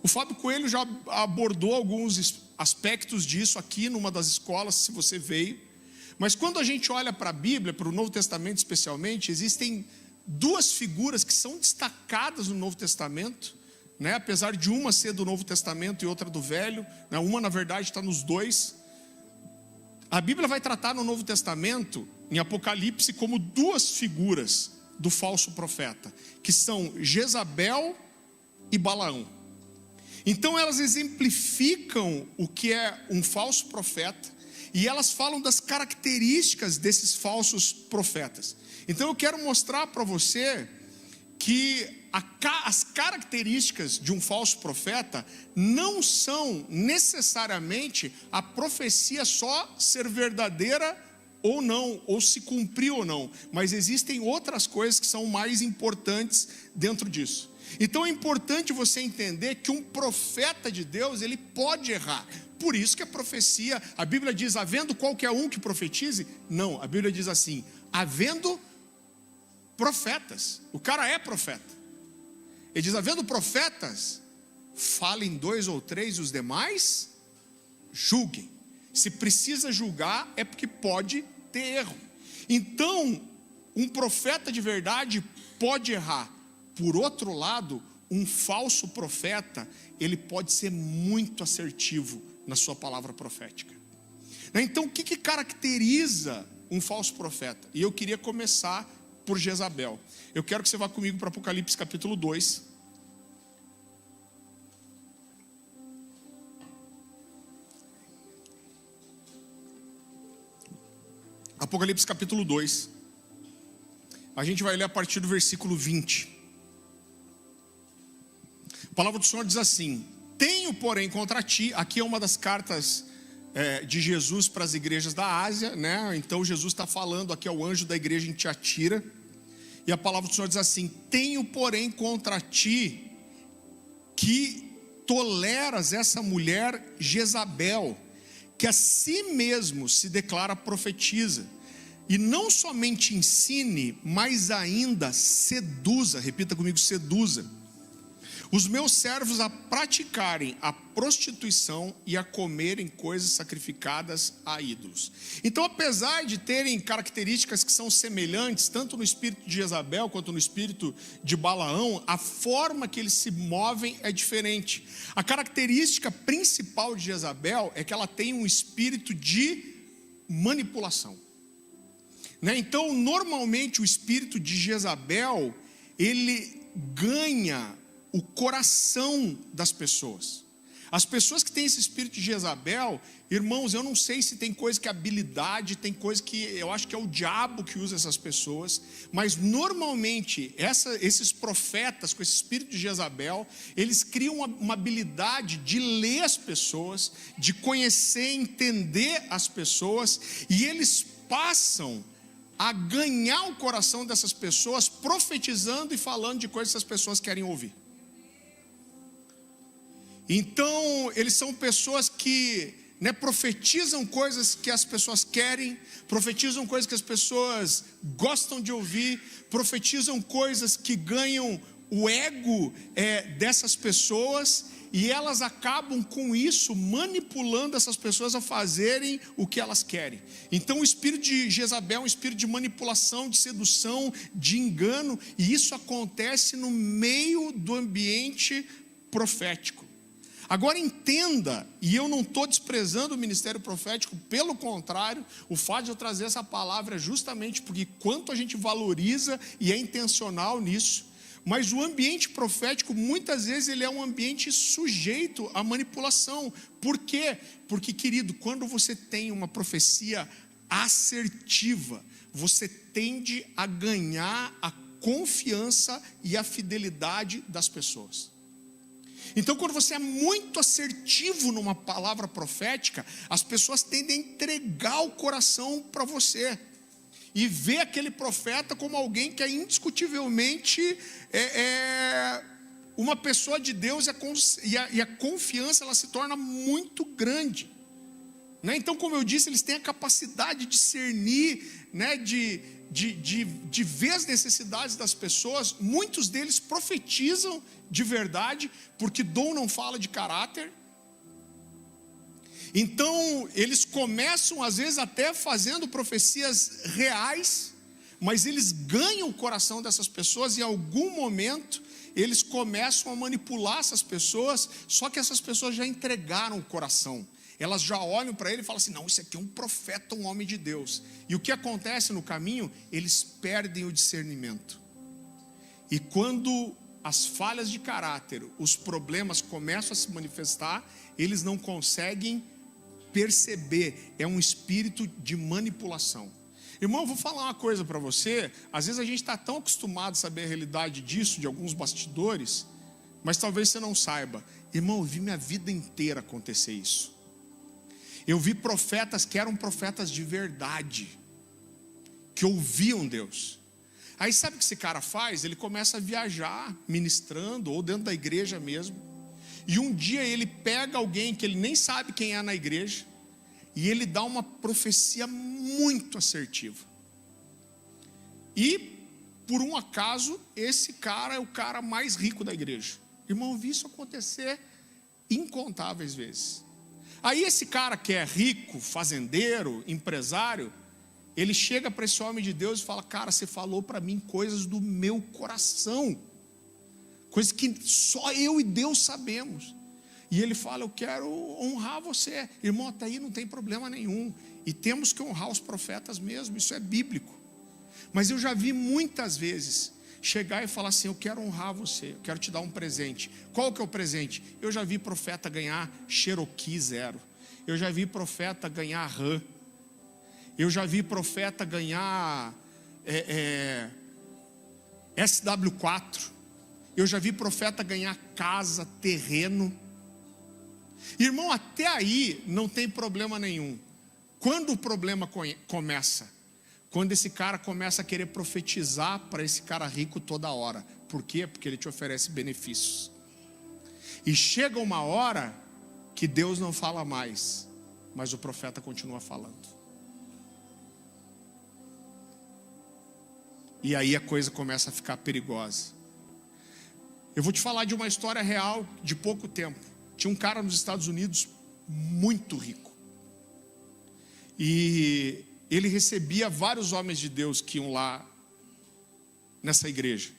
O Fábio Coelho já abordou alguns aspectos disso aqui numa das escolas, se você veio. Mas quando a gente olha para a Bíblia, para o Novo Testamento especialmente, existem duas figuras que são destacadas no Novo Testamento, né? Apesar de uma ser do Novo Testamento e outra do Velho, né? Uma na verdade está nos dois. A Bíblia vai tratar no Novo Testamento, em Apocalipse, como duas figuras do falso profeta, que são Jezabel e Balaão. Então elas exemplificam o que é um falso profeta, e elas falam das características desses falsos profetas. Então eu quero mostrar para você que as características de um falso profeta não são necessariamente a profecia só ser verdadeira ou não, ou se cumprir ou não, mas existem outras coisas que são mais importantes dentro disso. Então é importante você entender que um profeta de Deus, ele pode errar. Por isso que a profecia, a Bíblia diz: havendo qualquer um que profetize? Não, a Bíblia diz assim: havendo profetas. O cara é profeta. Ele diz: havendo profetas, falem 2 ou 3, os demais julguem. Se precisa julgar, é porque pode ter erro. Então, um profeta de verdade pode errar. Por outro lado, um falso profeta, ele pode ser muito assertivo na sua palavra profética. Então, o que caracteriza um falso profeta? E eu queria começar por Jezabel. Eu quero que você vá comigo para Apocalipse capítulo 2. Apocalipse capítulo 2. A gente vai ler a partir do versículo 20. A palavra do Senhor diz assim: tenho, porém, contra ti. Aqui é uma das cartas de Jesus para as igrejas da Ásia, né? Então Jesus está falando aqui ao anjo da igreja em Tiatira. E a palavra do Senhor diz assim: tenho, porém, contra ti que toleras essa mulher Jezabel, que a si mesmo se declara profetisa, e não somente ensine, mas ainda seduza. Repita comigo: seduza os meus servos a praticarem a prostituição e a comerem coisas sacrificadas a ídolos. Então, apesar de terem características que são semelhantes, tanto no espírito de Jezabel quanto no espírito de Balaão, a forma que eles se movem é diferente. A característica principal de Jezabel é que ela tem um espírito de manipulação, né? Então, normalmente o espírito de Jezabel, ele ganha o coração das pessoas. As pessoas que têm esse espírito de Jezabel, irmãos, eu não sei se tem coisa que é habilidade, tem coisa que eu acho que é o diabo que usa essas pessoas, mas normalmente esses profetas com esse espírito de Jezabel, eles criam uma habilidade de ler as pessoas, de conhecer, entender as pessoas, e eles passam a ganhar o coração dessas pessoas, profetizando e falando de coisas que as pessoas querem ouvir. Então, eles são pessoas que profetizam coisas que as pessoas querem, profetizam coisas que as pessoas gostam de ouvir, profetizam coisas que ganham o ego dessas pessoas, e elas acabam com isso manipulando essas pessoas a fazerem o que elas querem. Então o espírito de Jezabel é um espírito de manipulação, de sedução, de engano, e isso acontece no meio do ambiente profético. Agora entenda, e eu não estou desprezando o ministério profético, pelo contrário, o fato de eu trazer essa palavra é justamente porque quanto a gente valoriza e é intencional nisso, mas o ambiente profético muitas vezes ele é um ambiente sujeito à manipulação. Por quê? Porque, querido, quando você tem uma profecia assertiva, você tende a ganhar a confiança e a fidelidade das pessoas. Então, quando você é muito assertivo numa palavra profética, as pessoas tendem a entregar o coração para você e ver aquele profeta como alguém que é indiscutivelmente uma pessoa de Deus, e a confiança ela se torna muito grande, né? Então, como eu disse, eles têm a capacidade de discernir, né? de ver as necessidades das pessoas. Muitos deles profetizam de verdade, porque dom não fala de caráter. Então eles começam às vezes até fazendo profecias reais, mas eles ganham o coração dessas pessoas, e em algum momento eles começam a manipular essas pessoas, só que essas pessoas já entregaram o coração. Elas já olham para ele e falam assim: não, isso aqui é um profeta, um homem de Deus. E o que acontece no caminho? Eles perdem o discernimento. E quando as falhas de caráter, os problemas começam a se manifestar, eles não conseguem perceber. É um espírito de manipulação. Irmão, eu vou falar uma coisa para você. Às vezes a gente está tão acostumado a saber a realidade disso, de alguns bastidores, mas talvez você não saiba. Irmão, eu vi minha vida inteira acontecer isso. Eu vi profetas que eram profetas de verdade, que ouviam Deus. Aí sabe o que esse cara faz? Ele começa a viajar ministrando, ou dentro da igreja mesmo, e um dia ele pega alguém que ele nem sabe quem é na igreja, e ele dá uma profecia muito assertiva. E por um acaso esse cara é o cara mais rico da igreja. Irmão, eu vi isso acontecer incontáveis vezes. Aí esse cara que é rico, fazendeiro, empresário, ele chega para esse homem de Deus e fala: cara, você falou para mim coisas do meu coração, coisas que só eu e Deus sabemos. E ele fala: eu quero honrar você. Irmão, até aí não tem problema nenhum, e temos que honrar os profetas mesmo, isso é bíblico. Mas eu já vi muitas vezes chegar e falar assim: eu quero honrar você, eu quero te dar um presente. Qual que é o presente? Eu já vi profeta ganhar Cherokee 0, eu já vi profeta ganhar RAM, eu já vi profeta ganhar SW4, eu já vi profeta ganhar casa, terreno. Irmão, até aí não tem problema nenhum. Quando o problema começa? Quando esse cara começa a querer profetizar para esse cara rico toda hora. Por quê? Porque ele te oferece benefícios. E chega uma hora que Deus não fala mais, mas o profeta continua falando. E aí a coisa começa a ficar perigosa. Eu vou te falar de uma história real de pouco tempo. Tinha um cara nos Estados Unidos muito rico. E ele recebia vários homens de Deus que iam lá nessa igreja.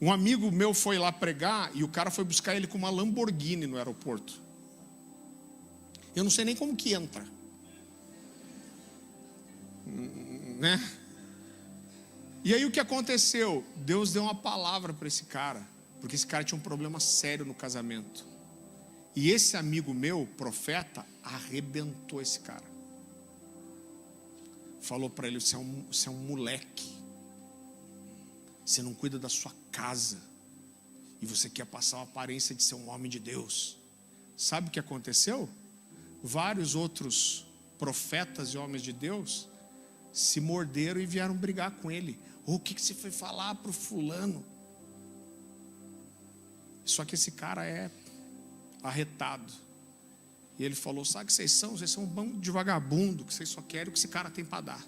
Um amigo meu foi lá pregar e o cara foi buscar ele com uma Lamborghini no aeroporto. Eu não sei nem como que entra, né? E aí o que aconteceu? Deus deu uma palavra para esse cara, porque esse cara tinha um problema sério no casamento. E esse amigo meu, profeta, arrebentou esse cara. Falou para ele: você é um moleque, você não cuida da sua casa, e você quer passar a aparência de ser um homem de Deus. Sabe o que aconteceu? Vários outros profetas e homens de Deus se morderam e vieram brigar com ele. O que você foi falar para o fulano? Só que esse cara é arretado. E ele falou: sabe o que vocês são? Vocês são um bando de vagabundo, que vocês só querem o que esse cara tem para dar.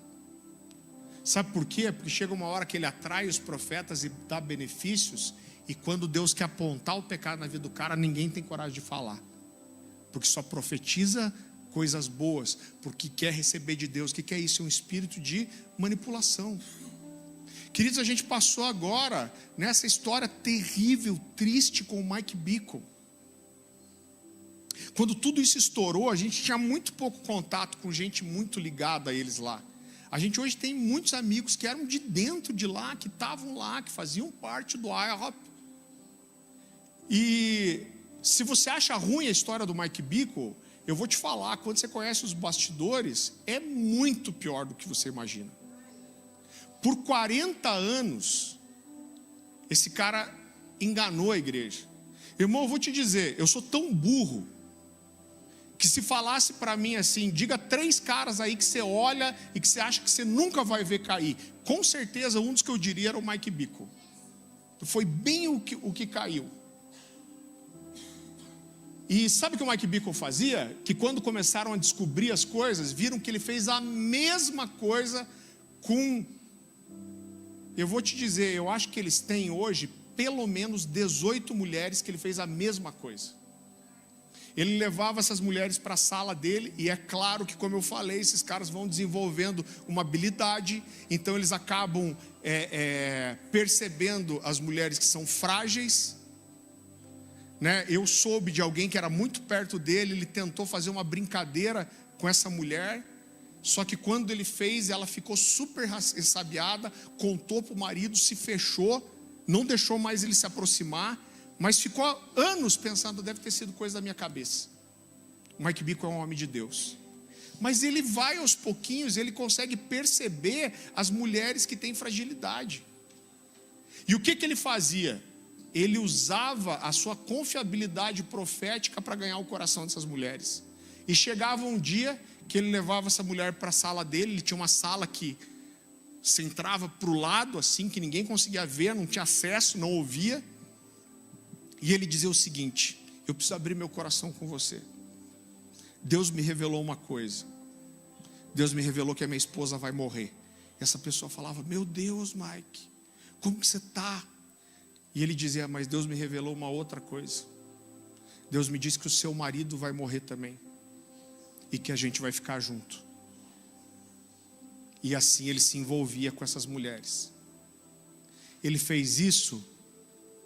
Sabe por quê? Porque chega uma hora que ele atrai os profetas e dá benefícios, e quando Deus quer apontar o pecado na vida do cara, ninguém tem coragem de falar, porque só profetiza coisas boas, porque quer receber de Deus. O que é isso? É um espírito de manipulação. Queridos, a gente passou agora nessa história terrível, triste com o Mike Bickle. Quando tudo isso estourou, a gente tinha muito pouco contato com gente muito ligada a eles lá. A gente hoje tem muitos amigos que eram de dentro de lá, que estavam lá, que faziam parte do IHOP. E se você acha ruim a história do Mike Bickle, eu vou te falar, quando você conhece os bastidores, é muito pior do que você imagina. Por 40 anos, esse cara enganou a igreja. Irmão, eu vou te dizer, eu sou tão burro, que se falasse para mim assim: diga 3 caras aí que você olha e que você acha que você nunca vai ver cair, com certeza um dos que eu diria era o Mike Bickle. Foi bem o que caiu. E sabe o que o Mike Bickle fazia? Que quando começaram a descobrir as coisas, viram que ele fez a mesma coisa com... Eu vou te dizer, eu acho que eles têm hoje pelo menos 18 mulheres que ele fez a mesma coisa. Ele levava essas mulheres para a sala dele, e é claro que, como eu falei, esses caras vão desenvolvendo uma habilidade, então eles acabam percebendo as mulheres que são frágeis, né? Eu soube de alguém que era muito perto dele, ele tentou fazer uma brincadeira com essa mulher, só que quando ele fez, ela ficou super ressabiada, contou para o marido, se fechou, não deixou mais ele se aproximar, mas ficou anos pensando: deve ter sido coisa da minha cabeça. O Mike Bickle é um homem de Deus. Mas ele vai aos pouquinhos, ele consegue perceber as mulheres que têm fragilidade. E o que ele fazia? Ele usava a sua confiabilidade profética para ganhar o coração dessas mulheres. E chegava um dia que ele levava essa mulher para a sala dele. Ele tinha uma sala que se entrava para o lado, assim, que ninguém conseguia ver, não tinha acesso, não ouvia. E ele dizia o seguinte: eu preciso abrir meu coração com você. Deus me revelou uma coisa. Deus me revelou que a minha esposa vai morrer. E essa pessoa falava: meu Deus, Mike, como que você está? E ele dizia: mas Deus me revelou uma outra coisa. Deus me disse que o seu marido vai morrer também, e que a gente vai ficar junto. E assim ele se envolvia com essas mulheres. Ele fez isso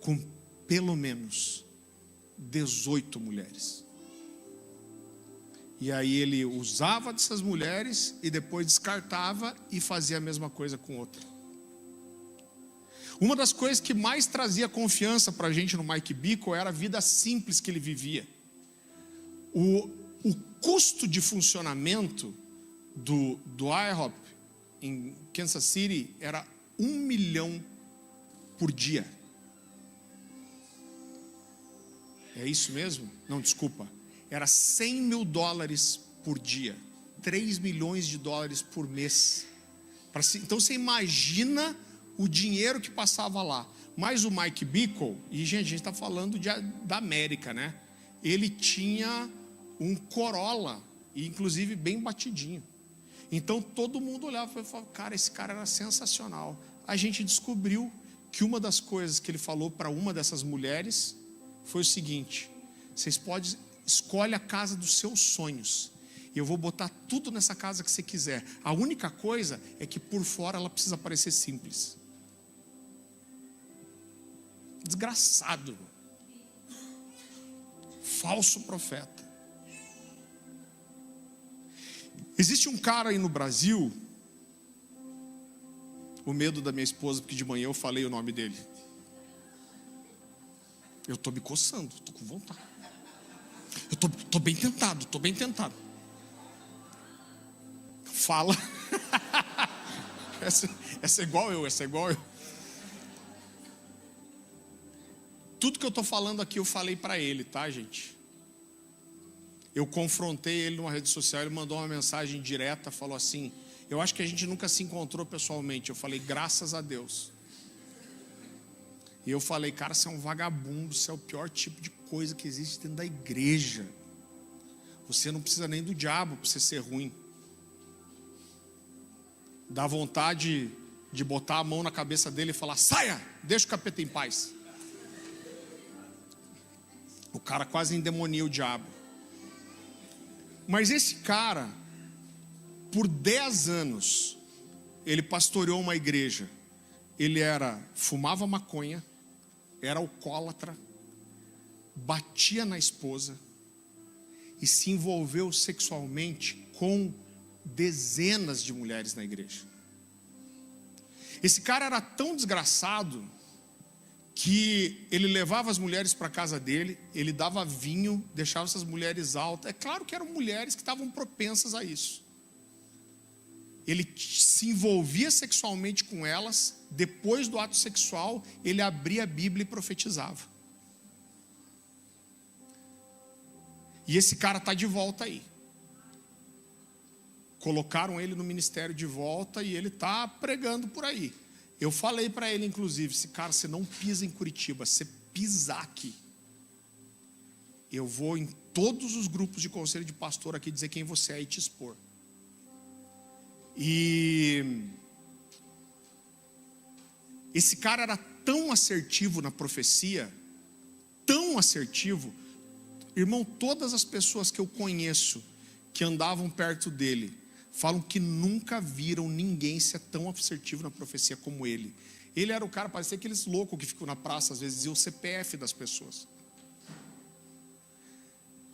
com pelo menos 18 mulheres. E aí ele usava dessas mulheres e depois descartava e fazia a mesma coisa com outra. Uma das coisas que mais trazia confiança para a gente no Mike Bickle era a vida simples que ele vivia. O custo de funcionamento do IHOP em Kansas City era $1 milhão por dia. É isso mesmo? Não, desculpa. Era $100 mil por dia. $3 milhões por mês. Então você imagina o dinheiro que passava lá. Mas o Mike Bickle, e gente, a gente está falando da América, né? Ele tinha um Corolla, e inclusive bem batidinho. Então todo mundo olhava e falava: cara, esse cara era sensacional. A gente descobriu que uma das coisas que ele falou para uma dessas mulheres foi o seguinte: vocês podem, escolhe a casa dos seus sonhos, e eu vou botar tudo nessa casa que você quiser. A única coisa é que por fora ela precisa parecer simples. Desgraçado, falso profeta. Existe um cara aí no Brasil, o medo da minha esposa, porque de manhã eu falei o nome dele. Eu estou me coçando, estou com vontade. Eu estou bem tentado. Fala. Essa é igual eu. Tudo que eu estou falando aqui eu falei para ele, tá, gente? Eu confrontei ele numa rede social, ele mandou uma mensagem direta, falou assim: eu acho que a gente nunca se encontrou pessoalmente. Eu falei, graças a Deus. E eu falei, cara, você é um vagabundo, você é o pior tipo de coisa que existe dentro da igreja. Você não precisa nem do diabo para você ser ruim. Dá vontade de botar a mão na cabeça dele e falar, saia, deixa o capeta em paz. O cara quase endemonia o diabo. Mas esse cara, por 10 anos, ele pastoreou uma igreja. Ele fumava maconha, era alcoólatra, batia na esposa e se envolveu sexualmente com dezenas de mulheres na igreja. Esse cara era tão desgraçado que ele levava as mulheres para a casa dele, ele dava vinho, deixava essas mulheres altas. É claro que eram mulheres que estavam propensas a isso. Ele se envolvia sexualmente com elas, depois do ato sexual, ele abria a Bíblia e profetizava. E esse cara está de volta aí. Colocaram ele no ministério de volta e ele está pregando por aí. Eu falei para ele, inclusive, cara, você não pisa em Curitiba, você pisar aqui, eu vou em todos os grupos de conselho de pastor aqui dizer quem você é e te expor. E esse cara era tão assertivo na profecia, tão assertivo, irmão, todas as pessoas que eu conheço que andavam perto dele falam que nunca viram ninguém ser tão assertivo na profecia como ele. Ele era o cara, parecia aqueles loucos que ficam na praça, às vezes, diziam o CPF das pessoas.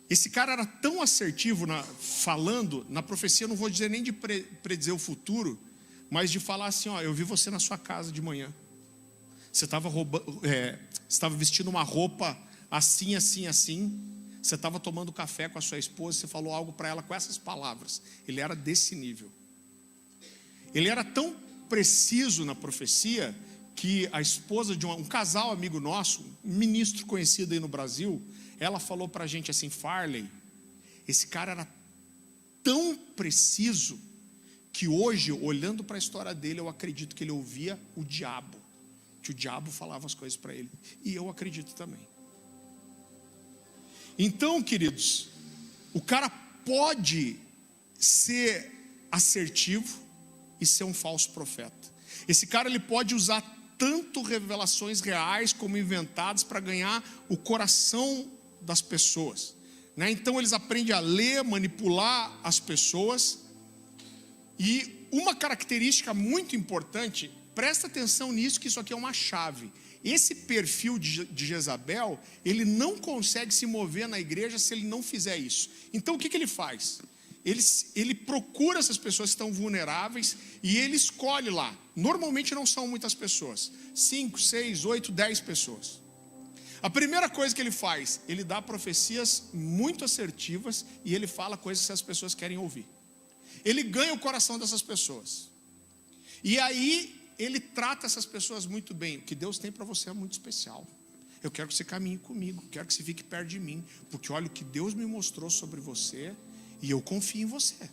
Esse cara era tão assertivo falando na profecia, não vou dizer nem de predizer o futuro, mas de falar assim, ó, eu vi você na sua casa de manhã. Você estava vestindo uma roupa assim. Você estava tomando café com a sua esposa, você falou algo para ela com essas palavras. Ele era desse nível. Ele era tão preciso na profecia que a esposa de um casal amigo nosso, um ministro conhecido aí no Brasil, ela falou para a gente assim, Farley, esse cara era tão preciso que hoje, olhando para a história dele, eu acredito que ele ouvia o diabo, que o diabo falava as coisas para ele. E eu acredito também. Então, queridos, o cara pode ser assertivo e ser um falso profeta. Esse cara ele pode usar tanto revelações reais como inventadas para ganhar o coração das pessoas, né? Então eles aprendem a ler, manipular as pessoas. E uma característica muito importante, presta atenção nisso, que isso aqui é uma chave. Esse perfil de Jezabel, ele não consegue se mover na igreja se ele não fizer isso. Então o que ele faz? Ele procura essas pessoas que estão vulneráveis e ele escolhe lá. Normalmente não são muitas pessoas, 5, 6, 8, 10 pessoas. A primeira coisa que ele faz, ele dá profecias muito assertivas e ele fala coisas que as pessoas querem ouvir. Ele ganha o coração dessas pessoas. E aí ele trata essas pessoas muito bem. O que Deus tem para você é muito especial. Eu quero que você caminhe comigo, quero que você fique perto de mim, porque olha o que Deus me mostrou sobre você e eu confio em você.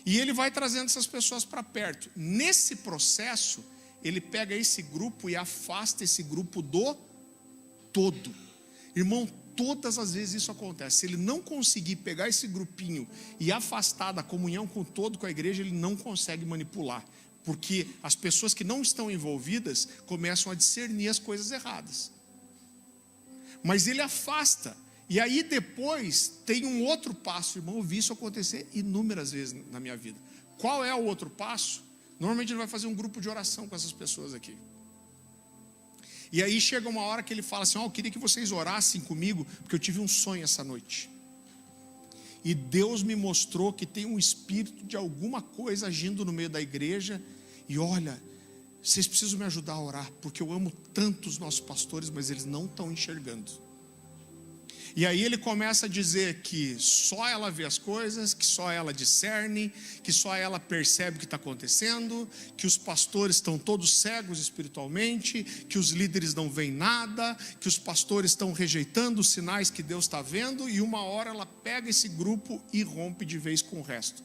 E ele vai trazendo essas pessoas para perto. Nesse processo, ele pega esse grupo e afasta esse grupo do todo. Irmão, todas as vezes isso acontece. Se ele não conseguir pegar esse grupinho e afastar da comunhão com o todo, com a igreja, ele não consegue manipular. Porque as pessoas que não estão envolvidas começam a discernir as coisas erradas. Mas ele afasta. E aí depois tem um outro passo, irmão. Eu vi isso acontecer inúmeras vezes na minha vida. Qual é o outro passo? Normalmente ele vai fazer um grupo de oração com essas pessoas aqui. E aí chega uma hora que ele fala assim, eu queria que vocês orassem comigo, porque eu tive um sonho essa noite. E Deus me mostrou que tem um espírito de alguma coisa agindo no meio da igreja, E olha, vocês precisam me ajudar a orar, porque eu amo tanto os nossos pastores, mas eles não estão enxergando. E aí ele começa a dizer que só ela vê as coisas, que só ela discerne, que só ela percebe o que está acontecendo, que os pastores estão todos cegos espiritualmente, que os líderes não veem nada, que os pastores estão rejeitando os sinais que Deus está vendo, e uma hora ela pega esse grupo e rompe de vez com o resto.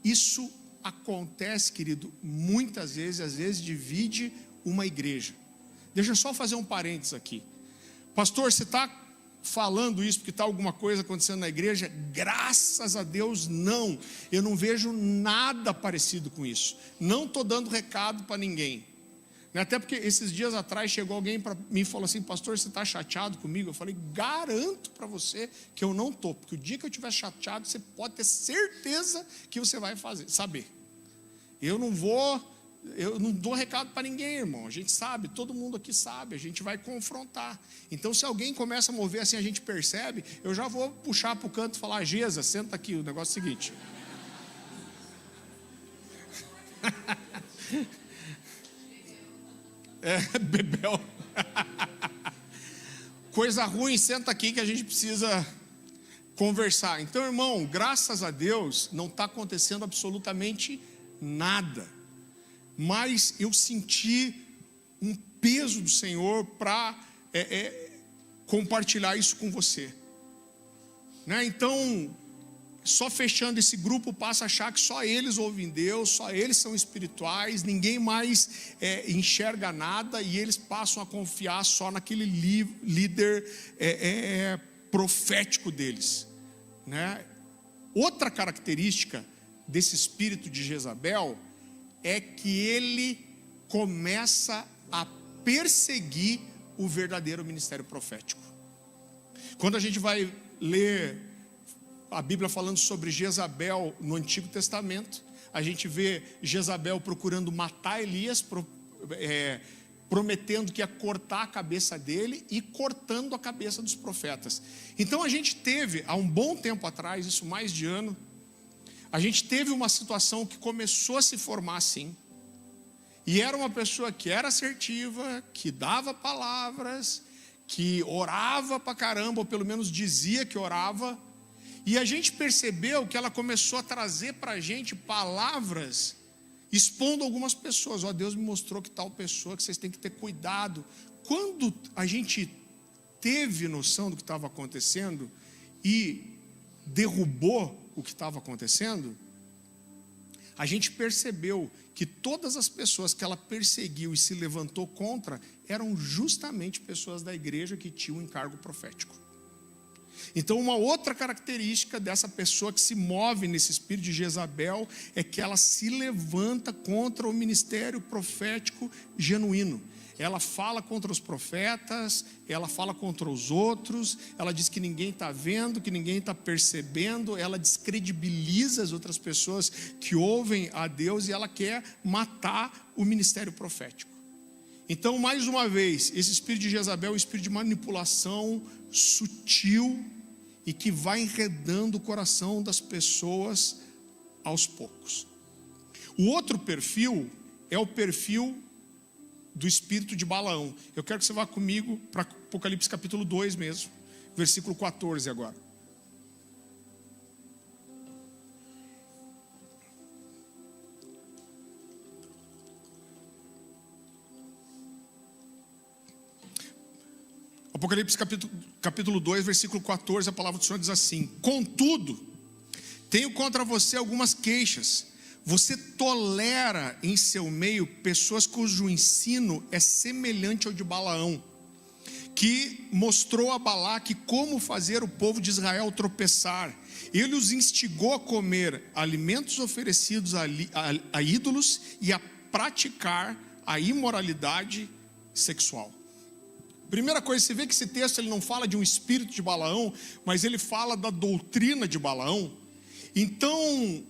Isso acontece, querido, muitas vezes, às vezes divide uma igreja. Deixa eu só fazer um parênteses aqui. Pastor, você está falando isso porque está alguma coisa acontecendo na igreja? Graças a Deus não, eu não vejo nada parecido com isso. Não estou dando recado para ninguém, até porque esses dias atrás chegou alguém para mim e falou assim: pastor, você está chateado comigo? Eu falei: garanto para você que eu não estou, porque o dia que eu estiver chateado, você pode ter certeza que você vai saber. Eu não dou recado para ninguém, irmão. A gente sabe, todo mundo aqui sabe, a gente vai confrontar. Então, se alguém começa a mover assim, a gente percebe, eu já vou puxar para o canto e falar: Geza, senta aqui, o negócio é o seguinte. Bebel. Coisa ruim, senta aqui que a gente precisa conversar. Então, irmão, graças a Deus, não está acontecendo absolutamente nada. Mas eu senti um peso do Senhor para compartilhar isso com você, Então, só fechando, esse grupo passa a achar que só eles ouvem Deus, só eles são espirituais, ninguém mais enxerga nada, e eles passam a confiar só naquele líder profético deles, Outra característica desse espírito de Jezabel é que ele começa a perseguir o verdadeiro ministério profético. Quando a gente vai ler a Bíblia falando sobre Jezabel no Antigo Testamento, a gente vê Jezabel procurando matar Elias, prometendo que ia cortar a cabeça dele e cortando a cabeça dos profetas. Então a gente teve, há um bom tempo atrás, isso mais de ano, a gente teve uma situação que começou a se formar assim, e era uma pessoa que era assertiva, que dava palavras, que orava pra caramba, ou pelo menos dizia que orava, e a gente percebeu que ela começou a trazer para a gente palavras, expondo algumas pessoas: Deus me mostrou que tal pessoa, que vocês têm que ter cuidado. Quando a gente teve noção do que estava acontecendo e derrubou o que estava acontecendo, a gente percebeu que todas as pessoas que ela perseguiu e se levantou contra eram justamente pessoas da igreja que tinham um encargo profético. Então, uma outra característica dessa pessoa que se move nesse espírito de Jezabel é que ela se levanta contra o ministério profético genuíno. Ela fala contra os profetas, ela fala contra os outros, ela diz que ninguém está vendo, que ninguém está percebendo, ela descredibiliza as outras pessoas que ouvem a Deus, e ela quer matar o ministério profético. Então, mais uma vez, esse espírito de Jezabel é um espírito de manipulação sutil e que vai enredando o coração das pessoas aos poucos. O outro perfil é o perfil do espírito de Balaão. Eu quero que você vá comigo para Apocalipse capítulo 2 mesmo, versículo 14 agora. Apocalipse capítulo 2, versículo 14, a palavra do Senhor diz assim: contudo, tenho contra você algumas queixas. Você tolera em seu meio pessoas cujo ensino é semelhante ao de Balaão, que mostrou a Balaque como fazer o povo de Israel tropeçar. Ele os instigou a comer alimentos oferecidos a ídolos e a praticar a imoralidade sexual. Primeira coisa, você vê que esse texto ele não fala de um espírito de Balaão, mas ele fala da doutrina de Balaão. Então,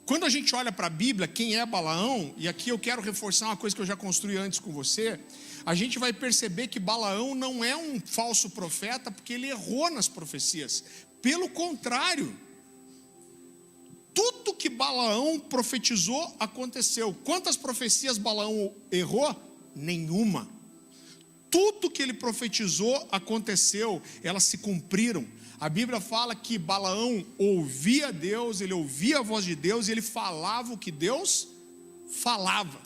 quando a gente olha para a Bíblia, quem é Balaão, e aqui eu quero reforçar uma coisa que eu já construí antes com você, a gente vai perceber que Balaão não é um falso profeta, porque ele errou nas profecias. Pelo contrário, tudo que Balaão profetizou aconteceu. Quantas profecias Balaão errou? Nenhuma. Tudo que ele profetizou aconteceu, elas se cumpriram. A Bíblia fala que Balaão ouvia Deus, ele ouvia a voz de Deus e ele falava o que Deus falava.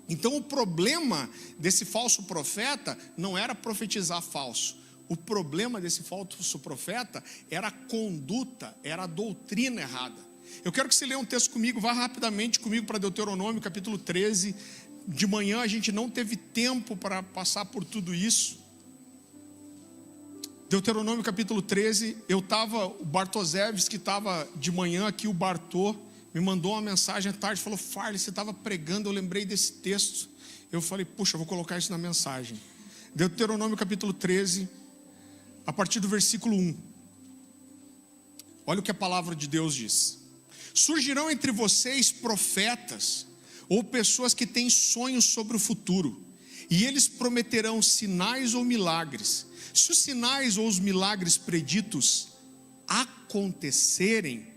Então o problema desse falso profeta não era profetizar falso. O problema desse falso profeta era a conduta, era a doutrina errada. Eu quero que você leia um texto comigo, vá rapidamente comigo para Deuteronômio capítulo 13. De manhã a gente não teve tempo para passar por tudo isso. Deuteronômio capítulo 13, o Bartoseves que estava de manhã aqui, o Bartô, me mandou uma mensagem à tarde, falou: Farley, você estava pregando, eu lembrei desse texto. Eu falei: puxa, eu vou colocar isso na mensagem. Deuteronômio capítulo 13, a partir do versículo 1. Olha o que a palavra de Deus diz: surgirão entre vocês profetas, ou pessoas que têm sonhos sobre o futuro, e eles prometerão sinais ou milagres. Se os sinais ou os milagres preditos acontecerem,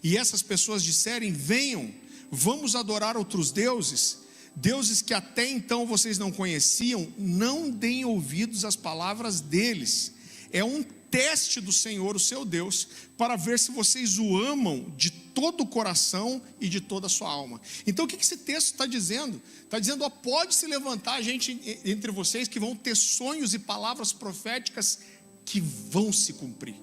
e essas pessoas disserem: venham, vamos adorar outros deuses, deuses que até então vocês não conheciam, não deem ouvidos às palavras deles. É um teste do Senhor, o seu Deus, para ver se vocês o amam de todo o coração e de toda a sua alma. Então o que esse texto está dizendo? Está dizendo: pode se levantar gente entre vocês que vão ter sonhos e palavras proféticas que vão se cumprir.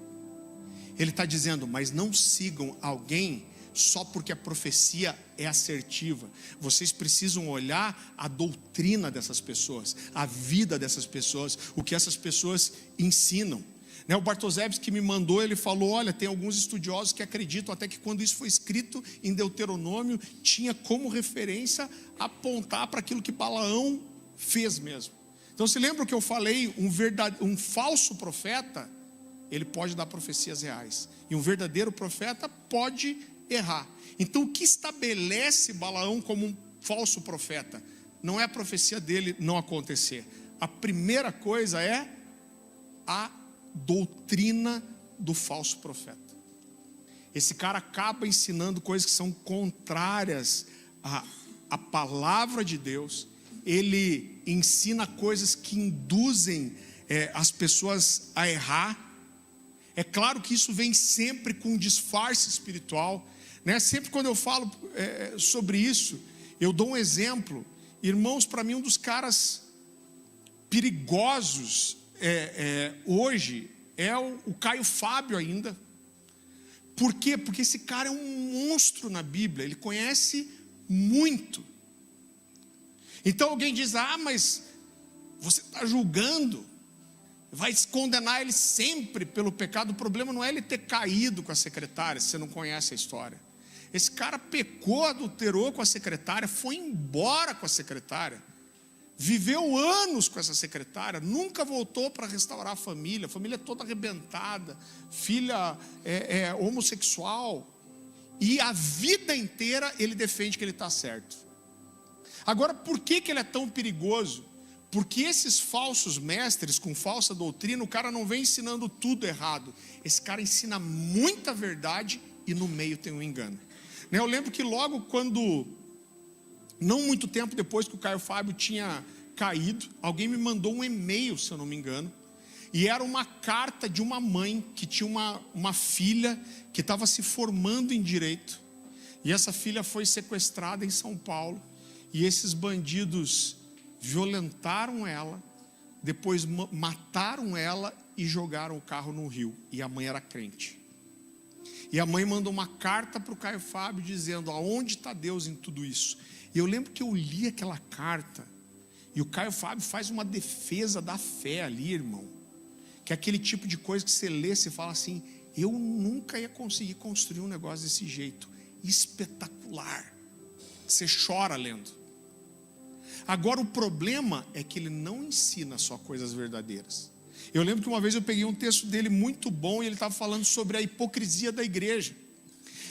Ele está dizendo: mas não sigam alguém só porque a profecia é assertiva. Vocês precisam olhar a doutrina dessas pessoas, a vida dessas pessoas, o que essas pessoas ensinam. O Bartoseves que me mandou, ele falou: olha, tem alguns estudiosos que acreditam até que quando isso foi escrito em Deuteronômio, tinha como referência apontar para aquilo que Balaão fez mesmo. Então se lembra que eu falei, um falso profeta, ele pode dar profecias reais, e um verdadeiro profeta pode errar. Então o que estabelece Balaão como um falso profeta? Não é a profecia dele não acontecer. A primeira coisa é a doutrina do falso profeta. Esse cara acaba ensinando coisas que são contrárias à palavra de Deus. Ele ensina coisas que induzem as pessoas a errar. É claro que isso vem sempre com um disfarce espiritual, né? Sempre quando eu falo sobre isso, eu dou um exemplo. Irmãos, para mim um dos caras perigosos hoje é o Caio Fábio ainda. Por quê? Porque esse cara é um monstro na Bíblia, ele conhece muito. Então alguém diz: mas você está julgando, vai condenar ele sempre pelo pecado. O problema não é ele ter caído com a secretária, se você não conhece a história. Esse cara pecou, adulterou com a secretária, foi embora com a secretária, viveu anos com essa secretária, nunca voltou para restaurar a família toda arrebentada, filha homossexual, e a vida inteira ele defende que ele está certo. Agora, por que ele é tão perigoso? Porque esses falsos mestres com falsa doutrina, o cara não vem ensinando tudo errado, esse cara ensina muita verdade e no meio tem um engano. Eu lembro que logo quando, não muito tempo depois que o Caio Fábio tinha caído, alguém me mandou um e-mail, se eu não me engano, e era uma carta de uma mãe que tinha uma filha que estava se formando em direito, e essa filha foi sequestrada em São Paulo, e esses bandidos violentaram ela, depois mataram ela e jogaram o carro no rio, e a mãe era crente. E a mãe mandou uma carta para o Caio Fábio dizendo: aonde está Deus em tudo isso? E eu lembro que eu li aquela carta, e o Caio Fábio faz uma defesa da fé ali, irmão, que é aquele tipo de coisa que você lê, você fala assim: eu nunca ia conseguir construir um negócio desse jeito, espetacular, você chora lendo. Agora o problema é que ele não ensina só coisas verdadeiras. Eu lembro que uma vez eu peguei um texto dele muito bom, e ele estava falando sobre a hipocrisia da igreja,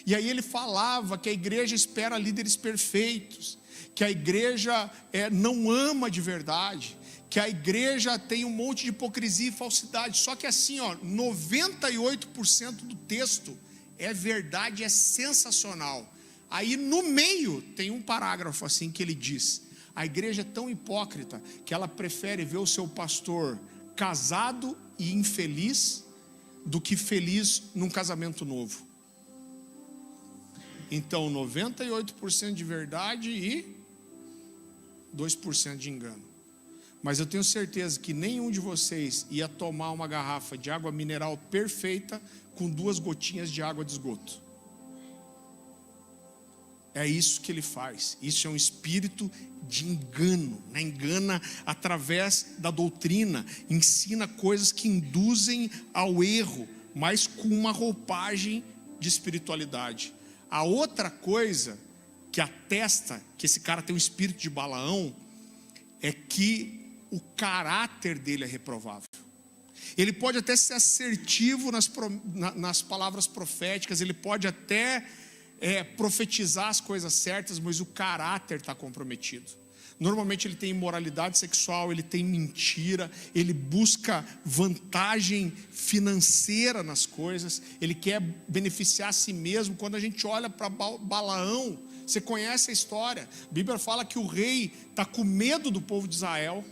e aí ele falava que a igreja espera líderes perfeitos, que a igreja não ama de verdade, que a igreja tem um monte de hipocrisia e falsidade. Só que assim, 98% do texto é verdade, é sensacional. Aí no meio tem um parágrafo assim que ele diz: a igreja é tão hipócrita que ela prefere ver o seu pastor casado e infeliz do que feliz num casamento novo. Então 98% de verdade e 2% de engano. Mas eu tenho certeza que nenhum de vocês ia tomar uma garrafa de água mineral perfeita com 2 gotinhas de água de esgoto. É isso que ele faz. Isso é um espírito de engano, né? Engana através da doutrina, ensina coisas que induzem ao erro, mas com uma roupagem de espiritualidade. A outra coisa que atesta que esse cara tem um espírito de Balaão é que o caráter dele é reprovável. Ele pode até ser assertivo nas palavras proféticas, ele pode até profetizar as coisas certas, mas o caráter está comprometido. Normalmente ele tem imoralidade sexual, ele tem mentira, ele busca vantagem financeira nas coisas, ele quer beneficiar a si mesmo. Quando a gente olha para Balaão, você conhece a história, a Bíblia fala que o rei está com medo do povo de Israel,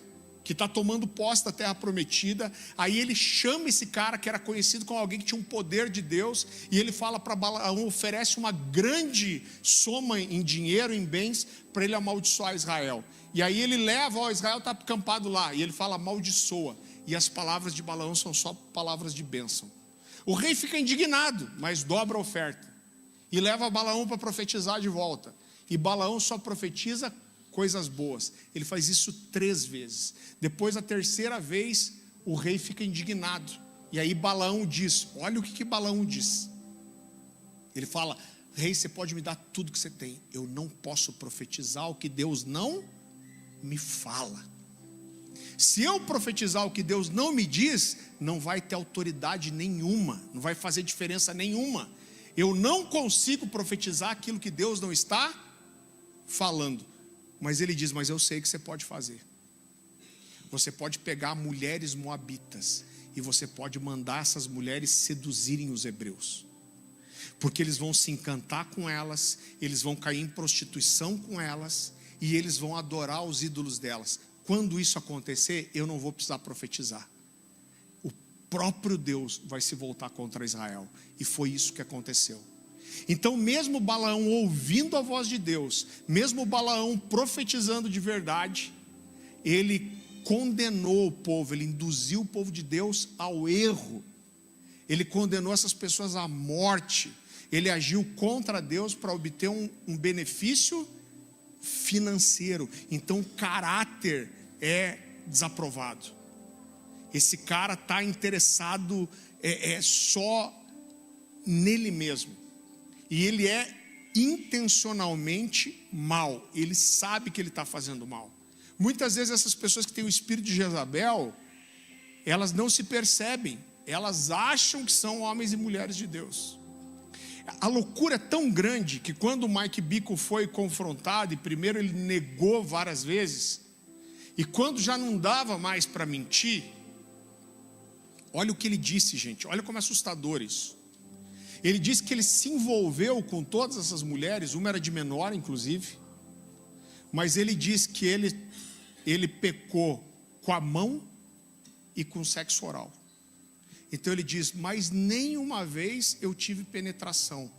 que está tomando posse da terra prometida. Aí ele chama esse cara que era conhecido como alguém que tinha um poder de Deus, e ele fala para Balaão, oferece uma grande soma em dinheiro, em bens, para ele amaldiçoar Israel. E aí ele leva, Israel está acampado lá, e ele fala amaldiçoa, e as palavras de Balaão são só palavras de bênção. O rei fica indignado, mas dobra a oferta, e leva Balaão para profetizar de volta, e Balaão só profetiza coisas boas. Ele faz isso 3 vezes. Depois, a 3ª vez, o rei fica indignado. E aí Balaão diz, olha o que Balaão diz. Ele fala, rei, você pode me dar tudo que você tem, eu não posso profetizar o que Deus não me fala. Se eu profetizar o que Deus não me diz, não vai ter autoridade nenhuma, não vai fazer diferença nenhuma. Eu não consigo profetizar aquilo que Deus não está falando. Mas ele diz, mas eu sei que você pode fazer. Você pode pegar mulheres moabitas e você pode mandar essas mulheres seduzirem os hebreus, porque eles vão se encantar com elas, eles vão cair em prostituição com elas, e eles vão adorar os ídolos delas. Quando isso acontecer, eu não vou precisar profetizar. O próprio Deus vai se voltar contra Israel. E foi isso que aconteceu. Então mesmo Balaão ouvindo a voz de Deus, mesmo Balaão profetizando de verdade, ele condenou o povo, ele induziu o povo de Deus ao erro, ele condenou essas pessoas à morte, ele agiu contra Deus para obter um benefício financeiro. Então o caráter é desaprovado. Esse cara está interessado só nele mesmo. E ele é intencionalmente mal. Ele sabe que ele está fazendo mal. Muitas vezes essas pessoas que têm o espírito de Jezabel, elas não se percebem. Elas acham que são homens e mulheres de Deus. A loucura é tão grande que quando o Mike Bickle foi confrontado, e primeiro ele negou várias vezes, e quando já não dava mais para mentir, olha o que ele disse, gente. Olha como é assustador isso. Ele disse que ele se envolveu com todas essas mulheres, uma era de menor inclusive, mas ele diz que ele pecou com a mão e com sexo oral. Então ele diz, mas nenhuma vez eu tive penetração,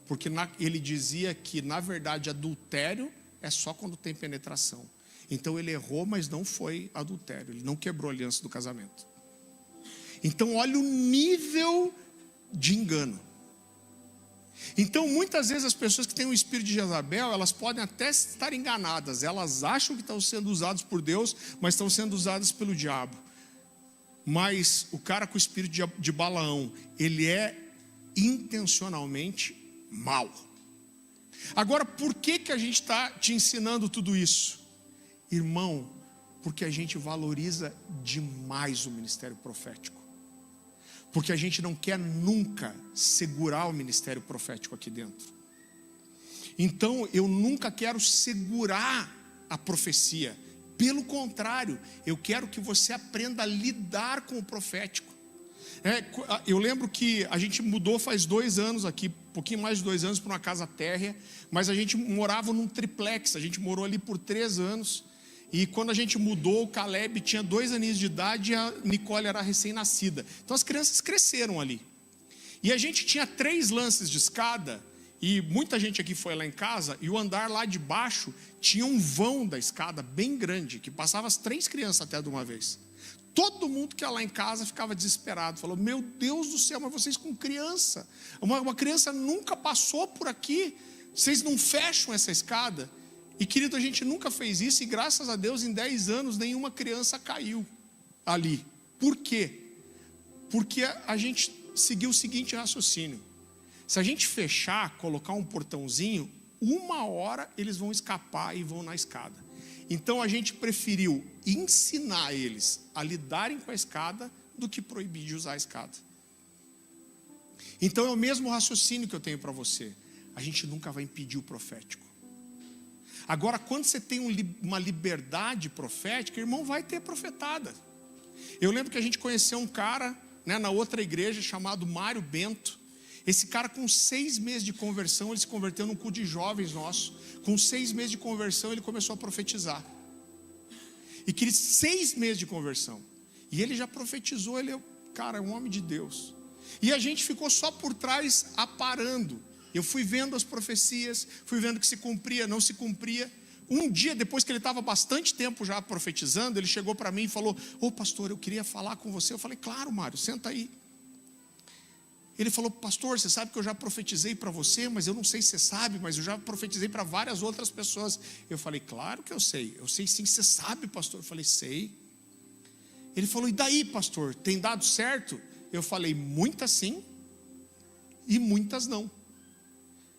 porque ele dizia que na verdade adultério é só quando tem penetração. Então ele errou, mas não foi adultério, ele não quebrou a aliança do casamento. Então olha o nível de engano. Então muitas vezes as pessoas que têm o espírito de Jezabel, elas podem até estar enganadas, elas acham que estão sendo usadas por Deus, mas estão sendo usadas pelo diabo. Mas o cara com o espírito de Balaão, ele é intencionalmente mau. Agora, por que a gente está te ensinando tudo isso? Irmão, porque a gente valoriza demais o ministério profético. Porque a gente não quer nunca segurar o ministério profético aqui dentro. Então eu nunca quero segurar a profecia. Pelo contrário, eu quero que você aprenda a lidar com o profético. Eu lembro que a gente mudou faz 2 anos aqui, pouquinho mais de 2 anos, para uma casa térrea, mas a gente morava num triplex, a gente morou ali por 3 anos, e quando a gente mudou, o Caleb tinha 2 aninhos de idade e a Nicole era recém-nascida. Então as crianças cresceram ali. E a gente tinha 3 lances de escada, e muita gente aqui foi lá em casa, e o andar lá de baixo tinha um vão da escada bem grande, que passava as 3 crianças até de uma vez. Todo mundo que ia lá em casa ficava desesperado, falou: meu Deus do céu, mas vocês com criança, uma criança nunca passou por aqui, vocês não fecham essa escada? E querido, a gente nunca fez isso, e graças a Deus em 10 anos nenhuma criança caiu ali. Por quê? Porque a gente seguiu o seguinte raciocínio: se a gente fechar, colocar um portãozinho, 1 hora eles vão escapar e vão na escada. Então a gente preferiu ensinar eles a lidarem com a escada do que proibir de usar a escada. Então é o mesmo raciocínio que eu tenho para você. A gente nunca vai impedir o profético. Agora, quando você tem uma liberdade profética, irmão, vai ter profetada. Eu lembro que a gente conheceu um cara, na outra igreja, chamado Mário Bento. Esse cara, com 6 meses de conversão, ele se converteu num culto de jovens nosso. Com 6 meses de conversão, ele começou a profetizar. E queria 6 meses de conversão. E ele já profetizou, ele é um homem de Deus. E a gente ficou só por trás, aparando. Eu fui vendo as profecias, fui vendo que se cumpria, não se cumpria. Um dia, depois que ele estava bastante tempo já profetizando, ele chegou para mim e falou: ô pastor, eu queria falar com você. Eu falei: claro, Mário, senta aí. Ele falou: pastor, você sabe que eu já profetizei para você, mas eu não sei se você sabe, mas eu já profetizei para várias outras pessoas. Eu falei: claro que eu sei sim, você sabe, pastor. Eu falei: sei. Ele falou: e daí, pastor, tem dado certo? Eu falei: muitas sim e muitas não.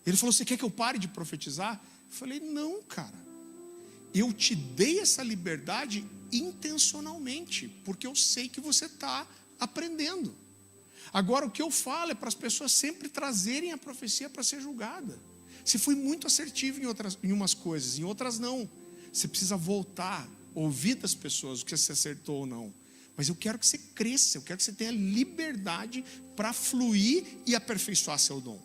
Ele falou: você quer que eu pare de profetizar? Eu falei: não, cara, eu te dei essa liberdade intencionalmente, porque eu sei que você está aprendendo. Agora, o que eu falo é para as pessoas sempre trazerem a profecia para ser julgada. Você foi muito assertivo em umas coisas, em outras não. Você precisa voltar, ouvir das pessoas o que você acertou ou não. Mas eu quero que você cresça, eu quero que você tenha liberdade para fluir e aperfeiçoar seu dom.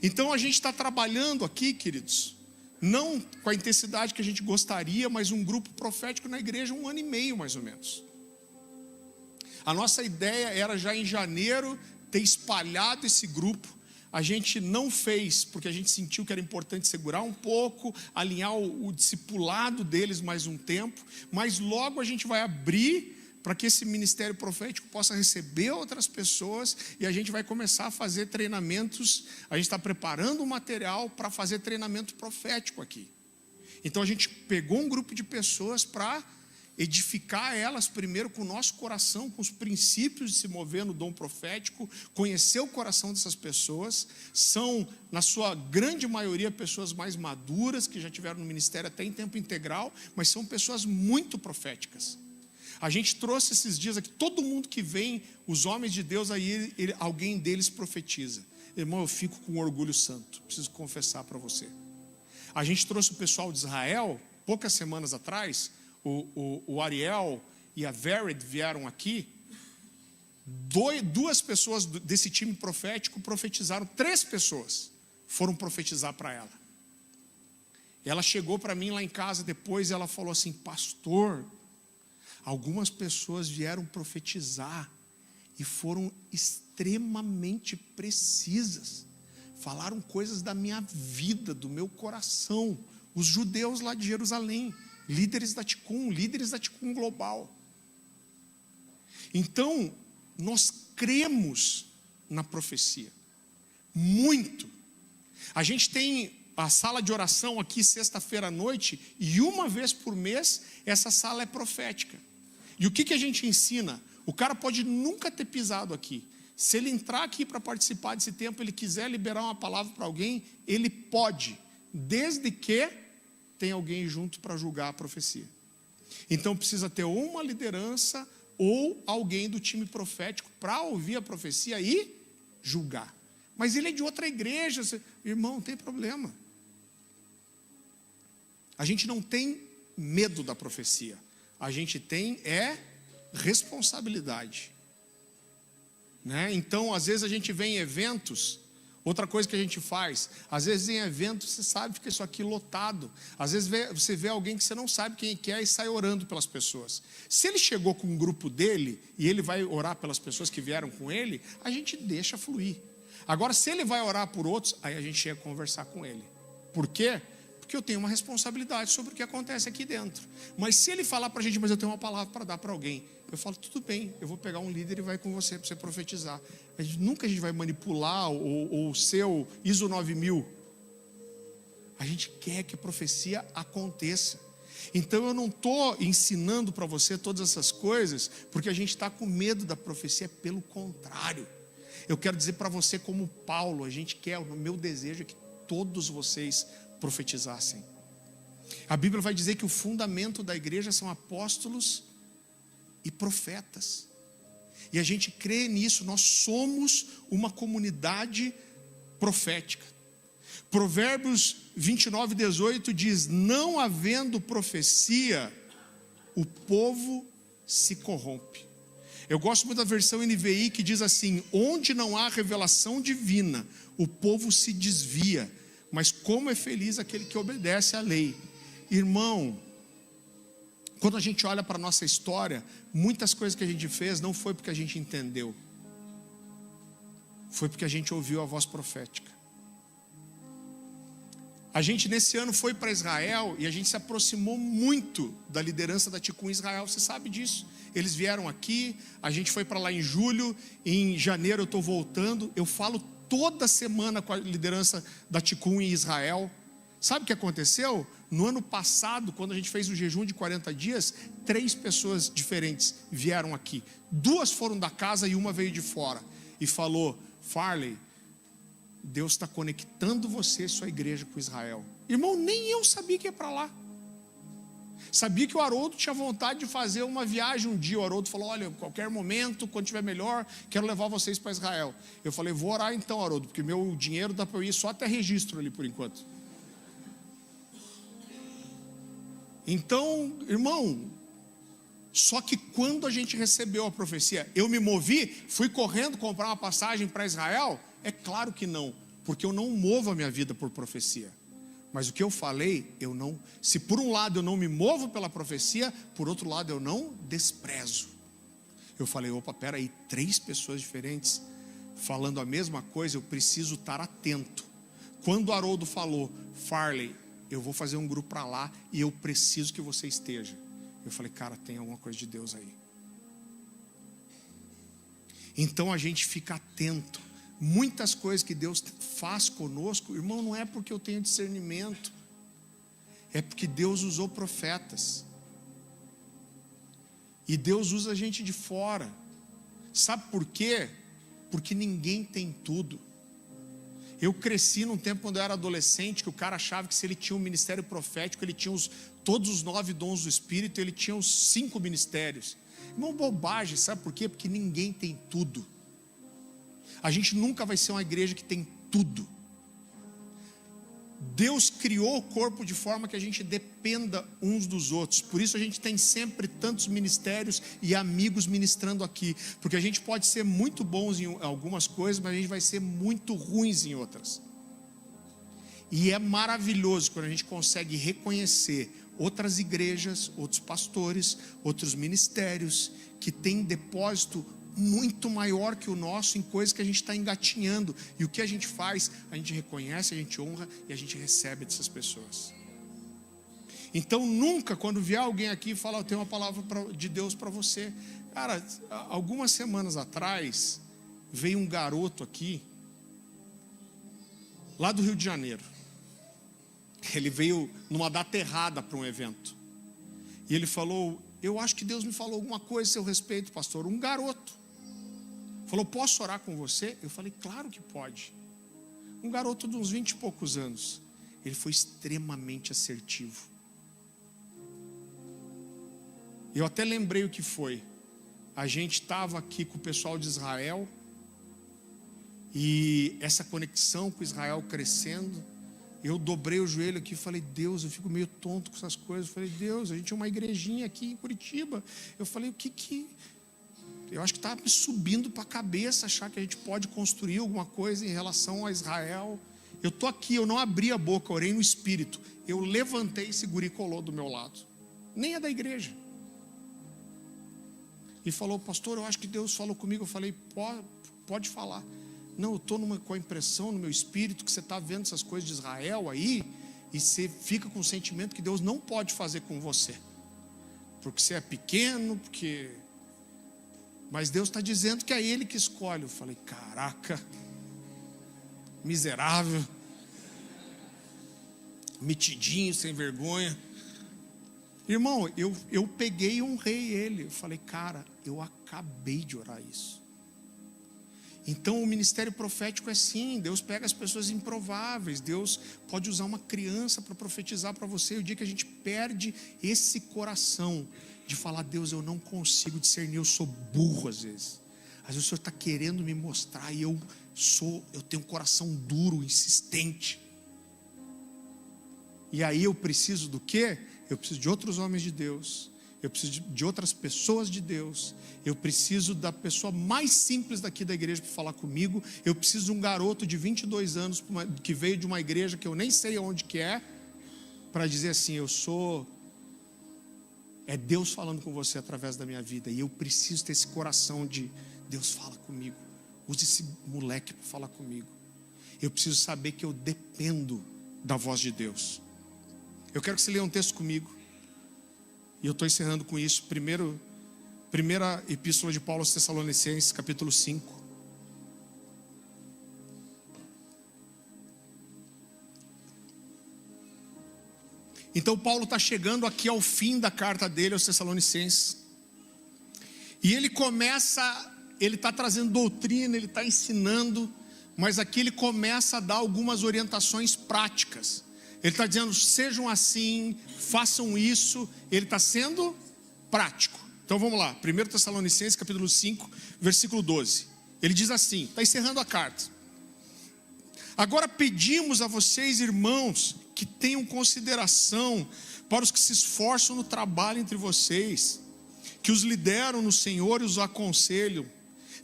Então a gente está trabalhando aqui, queridos, não com a intensidade que a gente gostaria, mas um grupo profético na igreja 1 ano e meio mais ou menos. A nossa ideia era já em janeiro ter espalhado esse grupo. A gente não fez porque a gente sentiu que era importante segurar um pouco, alinhar o discipulado deles mais um tempo, mas logo a gente vai abrir para que esse ministério profético possa receber outras pessoas, e a gente vai começar a fazer treinamentos. A gente está preparando um material para fazer treinamento profético aqui. Então a gente pegou um grupo de pessoas para edificar elas primeiro com o nosso coração, com os princípios de se mover no dom profético, conhecer o coração dessas pessoas. São, na sua grande maioria, pessoas mais maduras, que já tiveram no ministério até em tempo integral, mas são pessoas muito proféticas. A gente trouxe esses dias aqui, todo mundo que vem, os homens de Deus, aí alguém deles profetiza. Irmão, eu fico com orgulho santo, preciso confessar para você. A gente trouxe o pessoal de Israel, poucas semanas atrás. O Ariel e a Vered vieram aqui. 2 pessoas desse time profético profetizaram. 3 pessoas foram profetizar para ela. Ela chegou para mim lá em casa depois e ela falou assim: pastor, algumas pessoas vieram profetizar e foram extremamente precisas. Falaram coisas da minha vida, do meu coração. Os judeus lá de Jerusalém, líderes da Ticum Global. Então, nós cremos na profecia, muito. A gente tem a sala de oração aqui sexta-feira à noite, e uma vez por mês, essa sala é profética. E o que a gente ensina? O cara pode nunca ter pisado aqui. Se ele entrar aqui para participar desse tempo, ele quiser liberar uma palavra para alguém, ele pode, desde que tem alguém junto para julgar a profecia. Então precisa ter ou uma liderança ou alguém do time profético para ouvir a profecia e julgar. Mas ele é de outra igreja, irmão, não tem problema. A gente não tem medo da profecia, a gente tem responsabilidade. né? Então, às vezes a gente vê em eventos. Outra coisa que a gente faz, às vezes em eventos você sabe que isso aqui lotado. Às vezes você vê alguém que você não sabe quem é e sai orando pelas pessoas. Se ele chegou com um grupo dele e ele vai orar pelas pessoas que vieram com ele, a gente deixa fluir. Agora, se ele vai orar por outros, aí a gente chega a conversar com ele. Por quê? Porque eu tenho uma responsabilidade sobre o que acontece aqui dentro. Mas se ele falar para a gente, mas eu tenho uma palavra para dar para alguém, eu falo, tudo bem, eu vou pegar um líder e vai com você para você profetizar. Nunca a gente vai manipular o seu ISO 9000. A gente quer que a profecia aconteça. Então eu não estou ensinando para você todas essas coisas porque a gente está com medo da profecia, pelo contrário. Eu quero dizer para você como Paulo, a gente quer, o meu desejo é que todos vocês profetizassem. A Bíblia vai dizer que o fundamento da igreja são apóstolos e profetas. E a gente crê nisso, nós somos uma comunidade profética. Provérbios 29:18 diz: não havendo profecia, o povo se corrompe. Eu gosto muito da versão NVI que diz assim: onde não há revelação divina, o povo se desvia, mas como é feliz aquele que obedece à lei. Irmão, quando a gente olha para a nossa história, muitas coisas que a gente fez não foi porque a gente entendeu, foi porque a gente ouviu a voz profética. A gente nesse ano foi para Israel e a gente se aproximou muito da liderança da Ticum Israel, você sabe disso. Eles vieram aqui, a gente foi para lá em julho, em janeiro eu estou voltando, eu falo toda semana com a liderança da Ticum em Israel. Sabe o que aconteceu? No ano passado, quando a gente fez o jejum de 40 dias, 3 pessoas diferentes vieram aqui. 2 foram da casa e uma veio de fora. E falou: Farley, Deus está conectando você e sua igreja com Israel. Irmão, nem eu sabia que ia para lá. Sabia que o Haroldo tinha vontade de fazer uma viagem um dia. O Haroldo falou: olha, qualquer momento, quando estiver melhor, quero levar vocês para Israel. Eu falei: vou orar então, Haroldo, porque meu dinheiro dá para eu ir só até registro ali por enquanto. Então, irmão, só que quando a gente recebeu a profecia, eu me movi, fui correndo comprar uma passagem para Israel? É claro que não, porque eu não movo a minha vida por profecia. Mas o que eu falei, eu não, se por um lado eu não me movo pela profecia, por outro lado eu não desprezo. Eu falei: opa, peraí, 3 pessoas diferentes falando a mesma coisa, eu preciso estar atento. Quando o Haroldo falou: Farley, eu vou fazer um grupo para lá e eu preciso que você esteja, eu falei: cara, tem alguma coisa de Deus aí. Então a gente fica atento. Muitas coisas que Deus faz conosco, irmão, não é porque eu tenho discernimento, é porque Deus usou profetas. E Deus usa a gente de fora. Sabe por quê? Porque ninguém tem tudo. Eu cresci num tempo quando eu era adolescente, que o cara achava que se ele tinha um ministério profético, ele tinha todos os 9 dons do Espírito, ele tinha os 5 ministérios. Irmão, bobagem, sabe por quê? Porque ninguém tem tudo. A gente nunca vai ser uma igreja que tem tudo. Deus criou o corpo de forma que a gente dependa uns dos outros. Por isso a gente tem sempre tantos ministérios e amigos ministrando aqui. Porque a gente pode ser muito bons em algumas coisas, mas a gente vai ser muito ruins em outras. E é maravilhoso quando a gente consegue reconhecer outras igrejas, outros pastores, outros ministérios que têm depósito muito maior que o nosso em coisas que a gente está engatinhando. E o que a gente faz? A gente reconhece, a gente honra e a gente recebe dessas pessoas. Então nunca, quando vier alguém aqui e falar: eu tenho uma palavra de Deus para você. Cara, algumas semanas atrás veio um garoto aqui, lá do Rio de Janeiro. Ele veio numa data errada para um evento. E ele falou: eu acho que Deus me falou alguma coisa a seu respeito, pastor. Um garoto falou: posso orar com você? Eu falei: claro que pode. Um garoto de uns 20 e poucos anos. Ele foi extremamente assertivo. Eu até lembrei o que foi. A gente estava aqui com o pessoal de Israel, e essa conexão com Israel crescendo, eu dobrei o joelho aqui e falei: Deus, eu fico meio tonto com essas coisas. Eu falei: Deus, a gente tinha uma igrejinha aqui em Curitiba. Eu falei: o que Eu acho que está me subindo para a cabeça achar que a gente pode construir alguma coisa em relação a Israel. Eu estou aqui, eu não abri a boca, orei no Espírito. Eu levantei esse guri colou do meu lado. Nem é da igreja. E falou, pastor, eu acho que Deus falou comigo. Eu falei, pode falar. Não, eu estou com a impressão no meu espírito que você está vendo essas coisas de Israel aí, e você fica com o sentimento que Deus não pode fazer com você. Porque você é pequeno, mas Deus está dizendo que é Ele que escolhe. Eu falei, caraca, miserável, metidinho, sem vergonha. Irmão, eu peguei e honrei ele. Eu falei, cara, eu acabei de orar isso. Então o ministério profético é assim, Deus pega as pessoas improváveis, Deus pode usar uma criança para profetizar para você. O dia que a gente perde esse coração de falar, Deus, eu não consigo discernir, eu sou burro às vezes. Às vezes o Senhor está querendo me mostrar e eu tenho um coração duro, insistente. E aí eu preciso do quê? Eu preciso de outros homens de Deus. Eu preciso de outras pessoas de Deus. Eu preciso da pessoa mais simples daqui da igreja para falar comigo. Eu preciso de um garoto de 22 anos que veio de uma igreja que eu nem sei onde que é, para dizer assim, é Deus falando com você através da minha vida. E eu preciso ter esse coração de Deus fala comigo. Use esse moleque para falar comigo. Eu preciso saber que eu dependo da voz de Deus. Eu quero que você leia um texto comigo. E eu estou encerrando com isso. Primeira epístola de Paulo aos Tessalonicenses, capítulo 5. Então Paulo está chegando aqui ao fim da carta dele aos Tessalonicenses. E ele está trazendo doutrina, ele está ensinando, mas aqui ele começa a dar algumas orientações práticas. Ele está dizendo, sejam assim, façam isso. Ele está sendo prático. Então vamos lá, 1 Tessalonicenses capítulo 5, versículo 12. Ele diz assim, está encerrando a carta. Agora pedimos a vocês, irmãos, que tenham consideração para os que se esforçam no trabalho entre vocês, que os lideram no Senhor e os aconselham.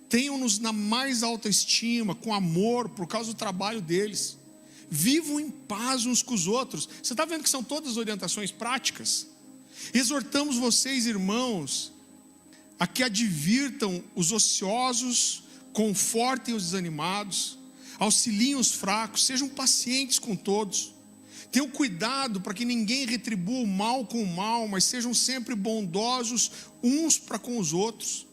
Tenham-nos na mais alta estima, com amor, por causa do trabalho deles. Vivam em paz uns com os outros. Você está vendo que são todas orientações práticas? Exortamos vocês, irmãos, a que advirtam os ociosos, confortem os desanimados, auxiliem os fracos, sejam pacientes com todos. Tenham cuidado para que ninguém retribua o mal com o mal, mas sejam sempre bondosos uns para com os outros.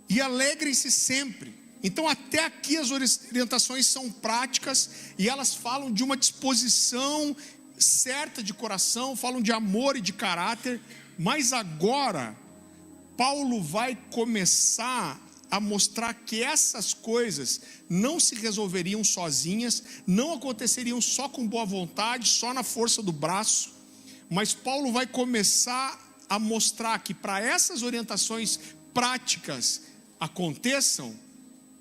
E alegrem-se sempre. Então até aqui as orientações são práticas e elas falam de uma disposição certa de coração, falam de amor e de caráter, mas agora Paulo vai começar a mostrar que essas coisas não se resolveriam sozinhas, não aconteceriam só com boa vontade, só na força do braço, mas Paulo vai começar a mostrar que para essas orientações práticas aconteçam,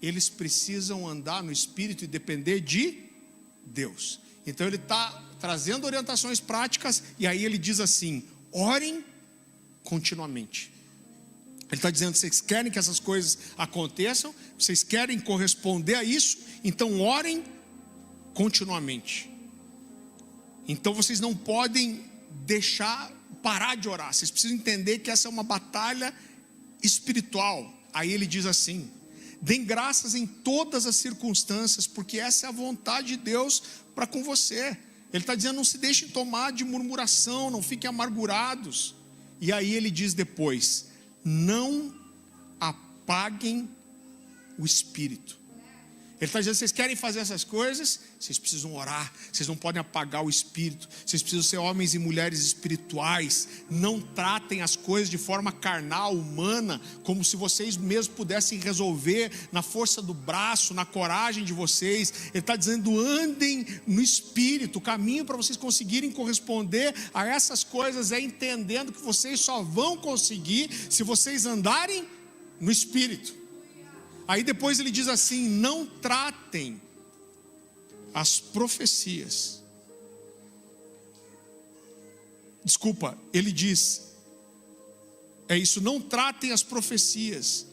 eles precisam andar no Espírito e depender de Deus. Então ele está trazendo orientações práticas, e aí ele diz assim, orem continuamente. Ele está dizendo, vocês querem que essas coisas aconteçam, vocês querem corresponder a isso, então orem continuamente. Então vocês não podem parar de orar, vocês precisam entender que essa é uma batalha espiritual. Aí ele diz assim, deem graças em todas as circunstâncias, porque essa é a vontade de Deus para com você. Ele está dizendo, não se deixem tomar de murmuração, não fiquem amargurados. E aí ele diz depois, não apaguem o espírito. Ele está dizendo, vocês querem fazer essas coisas? Vocês precisam orar, vocês não podem apagar o espírito, vocês precisam ser homens e mulheres espirituais. Não tratem as coisas de forma carnal, humana, como se vocês mesmos pudessem resolver na força do braço, na coragem de vocês. Ele está dizendo, andem no espírito. O caminho para vocês conseguirem corresponder a essas coisas é entendendo que vocês só vão conseguir se vocês andarem no espírito. Aí depois ele diz assim, não tratem as profecias. Ele diz, É isso, não tratem as profecias.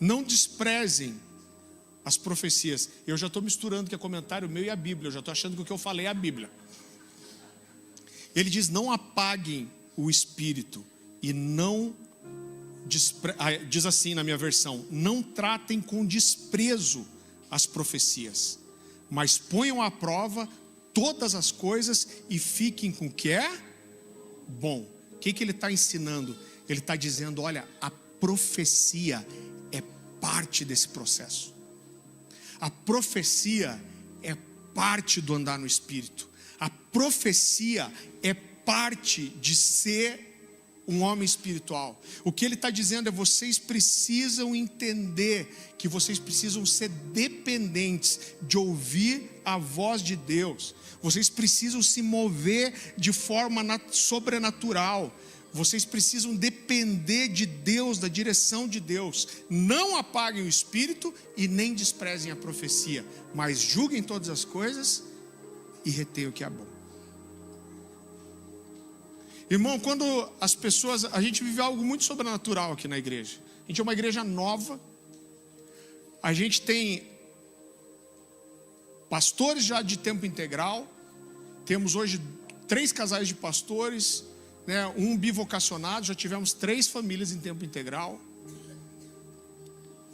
Não desprezem as profecias. Eu já estou misturando que é comentário meu e a Bíblia. Eu já estou achando que o que eu falei é a Bíblia. Ele diz, não apaguem o espírito. E não, diz assim na minha versão, não tratem com desprezo as profecias. Mas ponham à prova todas as coisas e fiquem com o que é bom. O que ele está ensinando? Ele está dizendo, olha, a profecia é parte desse processo. A profecia é parte do andar no Espírito. A profecia é parte de ser um homem espiritual. O que ele está dizendo é, vocês precisam entender que vocês precisam ser dependentes de ouvir a voz de Deus. Vocês precisam se mover de forma sobrenatural. Vocês precisam depender de Deus, da direção de Deus. Não apaguem o espírito e nem desprezem a profecia, mas julguem todas as coisas e retenham o que é bom. Irmão, quando as pessoas... A gente vive algo muito sobrenatural aqui na igreja. A gente é uma igreja nova. A gente tem pastores já de tempo integral. Temos hoje 3 casais de pastores, né, um bivocacionado. Já tivemos 3 famílias em tempo integral.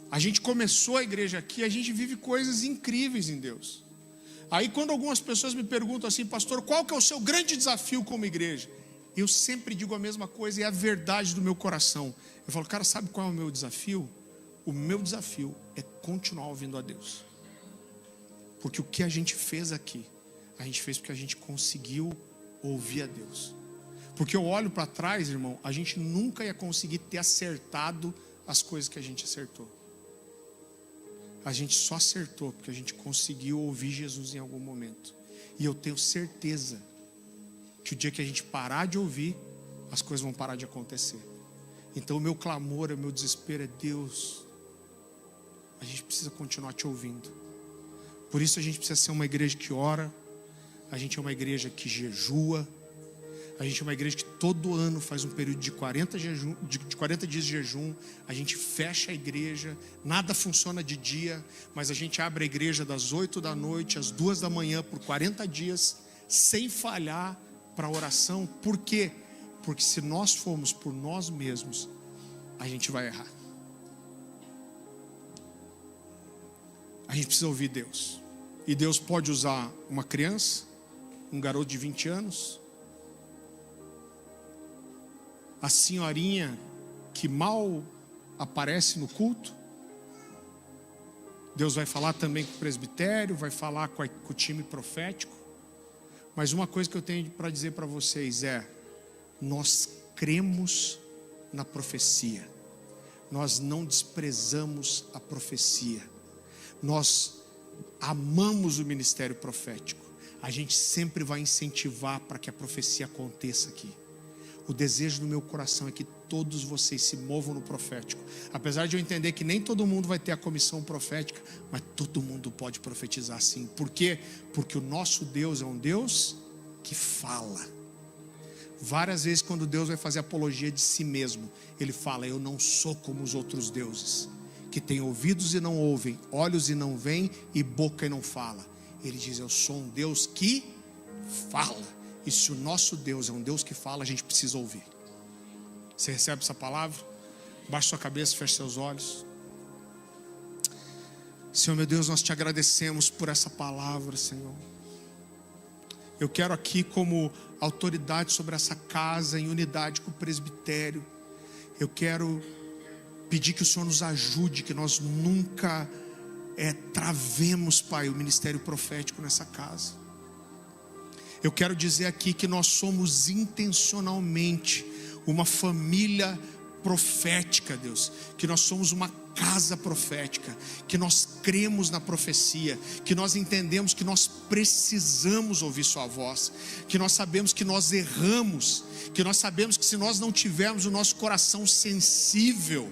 A gente começou a igreja aqui. A gente vive coisas incríveis em Deus. Aí quando algumas pessoas me perguntam assim, pastor, qual que é o seu grande desafio como igreja? Eu sempre digo a mesma coisa, é a verdade do meu coração. Eu falo, cara, sabe qual é o meu desafio? O meu desafio é continuar ouvindo a Deus. Porque o que a gente fez aqui, a gente fez porque a gente conseguiu ouvir a Deus. Porque eu olho para trás, irmão, a gente nunca ia conseguir ter acertado as coisas que a gente acertou. A gente só acertou porque a gente conseguiu ouvir Jesus em algum momento. E eu tenho certeza que o dia que a gente parar de ouvir, as coisas vão parar de acontecer. Então o meu clamor, o meu desespero é, Deus, a gente precisa continuar te ouvindo. Por isso a gente precisa ser uma igreja que ora, a gente é uma igreja que jejua, a gente é uma igreja que todo ano faz um período de 40 dias de jejum. A gente fecha a igreja, nada funciona de dia, mas a gente abre a igreja das 8 da noite às 2 da manhã por 40 dias, sem falhar, para oração. Por quê? Porque se nós formos por nós mesmos, a gente vai errar. A gente precisa ouvir Deus. E Deus pode usar uma criança, um garoto de 20 anos, a senhorinha que mal aparece no culto. Deus vai falar também com o presbitério, vai falar com o time profético. Mas uma coisa que eu tenho para dizer para vocês é, nós cremos na profecia. Nós não desprezamos a profecia. Nós amamos o ministério profético. A gente sempre vai incentivar para que a profecia aconteça aqui. O desejo do meu coração é que todos vocês se movam no profético. Apesar de eu entender que nem todo mundo vai ter a comissão profética, mas todo mundo pode profetizar sim. Por quê? Porque o nosso Deus é um Deus que fala. Várias vezes quando Deus vai fazer apologia de si mesmo, Ele fala, eu não sou como os outros deuses, que têm ouvidos e não ouvem, olhos e não veem e boca e não fala. Ele diz, eu sou um Deus que fala. E se o nosso Deus é um Deus que fala, a gente precisa ouvir. Você recebe essa palavra? Baixe sua cabeça, feche seus olhos. Senhor meu Deus, nós te agradecemos por essa palavra, Senhor. Eu quero aqui, como autoridade sobre essa casa, em unidade com o presbitério, eu quero pedir que o Senhor nos ajude, que nós nunca travemos, Pai, o ministério profético nessa casa. Eu quero dizer aqui que nós somos intencionalmente uma família profética, Deus. Que nós somos uma casa profética. Que nós cremos na profecia. Que nós entendemos que nós precisamos ouvir sua voz. Que nós sabemos que nós erramos. Que nós sabemos que se nós não tivermos o nosso coração sensível,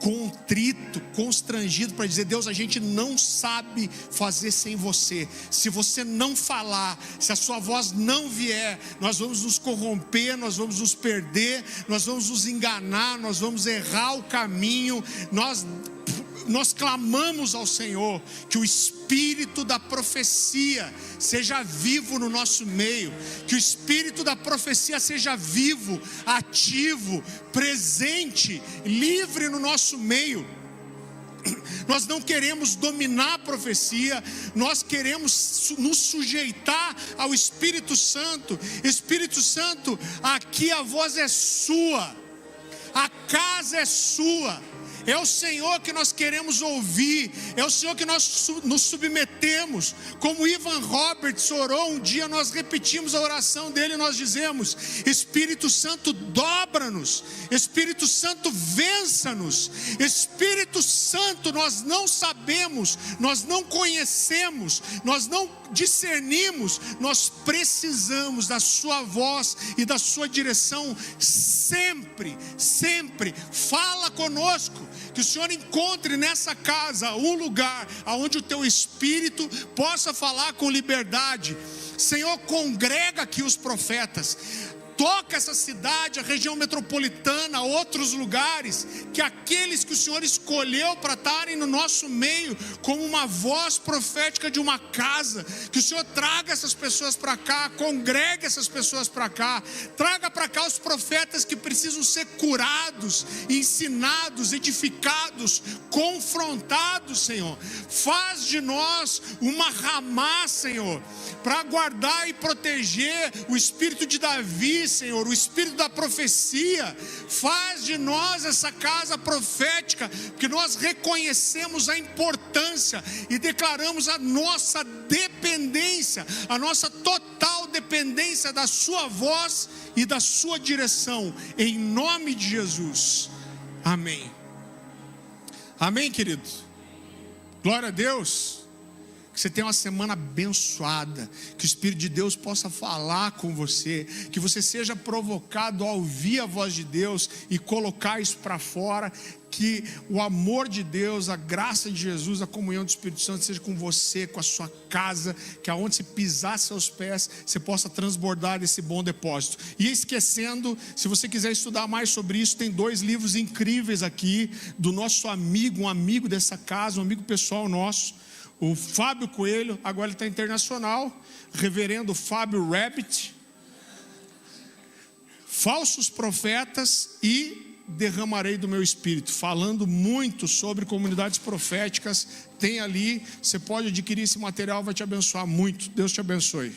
contrito, constrangido, para dizer: Deus, a gente não sabe fazer sem você. Se você não falar, se a sua voz não vier, nós vamos nos corromper, nós vamos nos perder, nós vamos nos enganar, nós vamos errar o caminho. Nós clamamos ao Senhor que o espírito da profecia seja vivo no nosso meio, que o espírito da profecia seja vivo, ativo, presente, livre no nosso meio. Nós não queremos dominar a profecia, nós queremos nos sujeitar ao Espírito Santo. Espírito Santo, aqui a voz é sua, a casa é sua. É o Senhor que nós queremos ouvir, é o Senhor que nós nos submetemos. Como Ivan Roberts orou um dia, nós repetimos a oração dele e nós dizemos: Espírito Santo, dobra-nos, Espírito Santo, vença-nos. Espírito Santo, nós não sabemos, nós não conhecemos, nós não discernimos, nós precisamos da sua voz e da sua direção sempre, sempre. Fala conosco, que o Senhor encontre nessa casa um lugar onde o teu Espírito possa falar com liberdade. Senhor, congrega aqui os profetas, toca essa cidade, a região metropolitana, outros lugares, que aqueles que o Senhor escolheu para estarem no nosso meio, como uma voz profética de uma casa, que o Senhor traga essas pessoas para cá, congregue essas pessoas para cá, traga para cá os profetas que precisam ser curados, ensinados, edificados, confrontados, Senhor. Faz de nós uma ramá, Senhor, para guardar e proteger o espírito de Davi, Senhor, o espírito da profecia. Faz de nós essa casa profética, porque nós reconhecemos a importância e declaramos a nossa dependência, a nossa total dependência da sua voz e da sua direção, em nome de Jesus, amém. Amém, querido? Glória a Deus. Que você tenha uma semana abençoada, que o Espírito de Deus possa falar com você, que você seja provocado a ouvir a voz de Deus e colocar isso para fora, que o amor de Deus, a graça de Jesus, a comunhão do Espírito Santo seja com você, com a sua casa, que aonde você pisar seus pés, você possa transbordar desse bom depósito. E esquecendo, se você quiser estudar mais sobre isso, tem 2 livros incríveis aqui, do nosso amigo, um amigo dessa casa, um amigo pessoal nosso, o Fábio Coelho, agora ele está internacional, reverendo Fábio Rabbit, Falsos Profetas e Derramarei do Meu Espírito, falando muito sobre comunidades proféticas. Tem ali, você pode adquirir esse material, vai te abençoar muito. Deus te abençoe.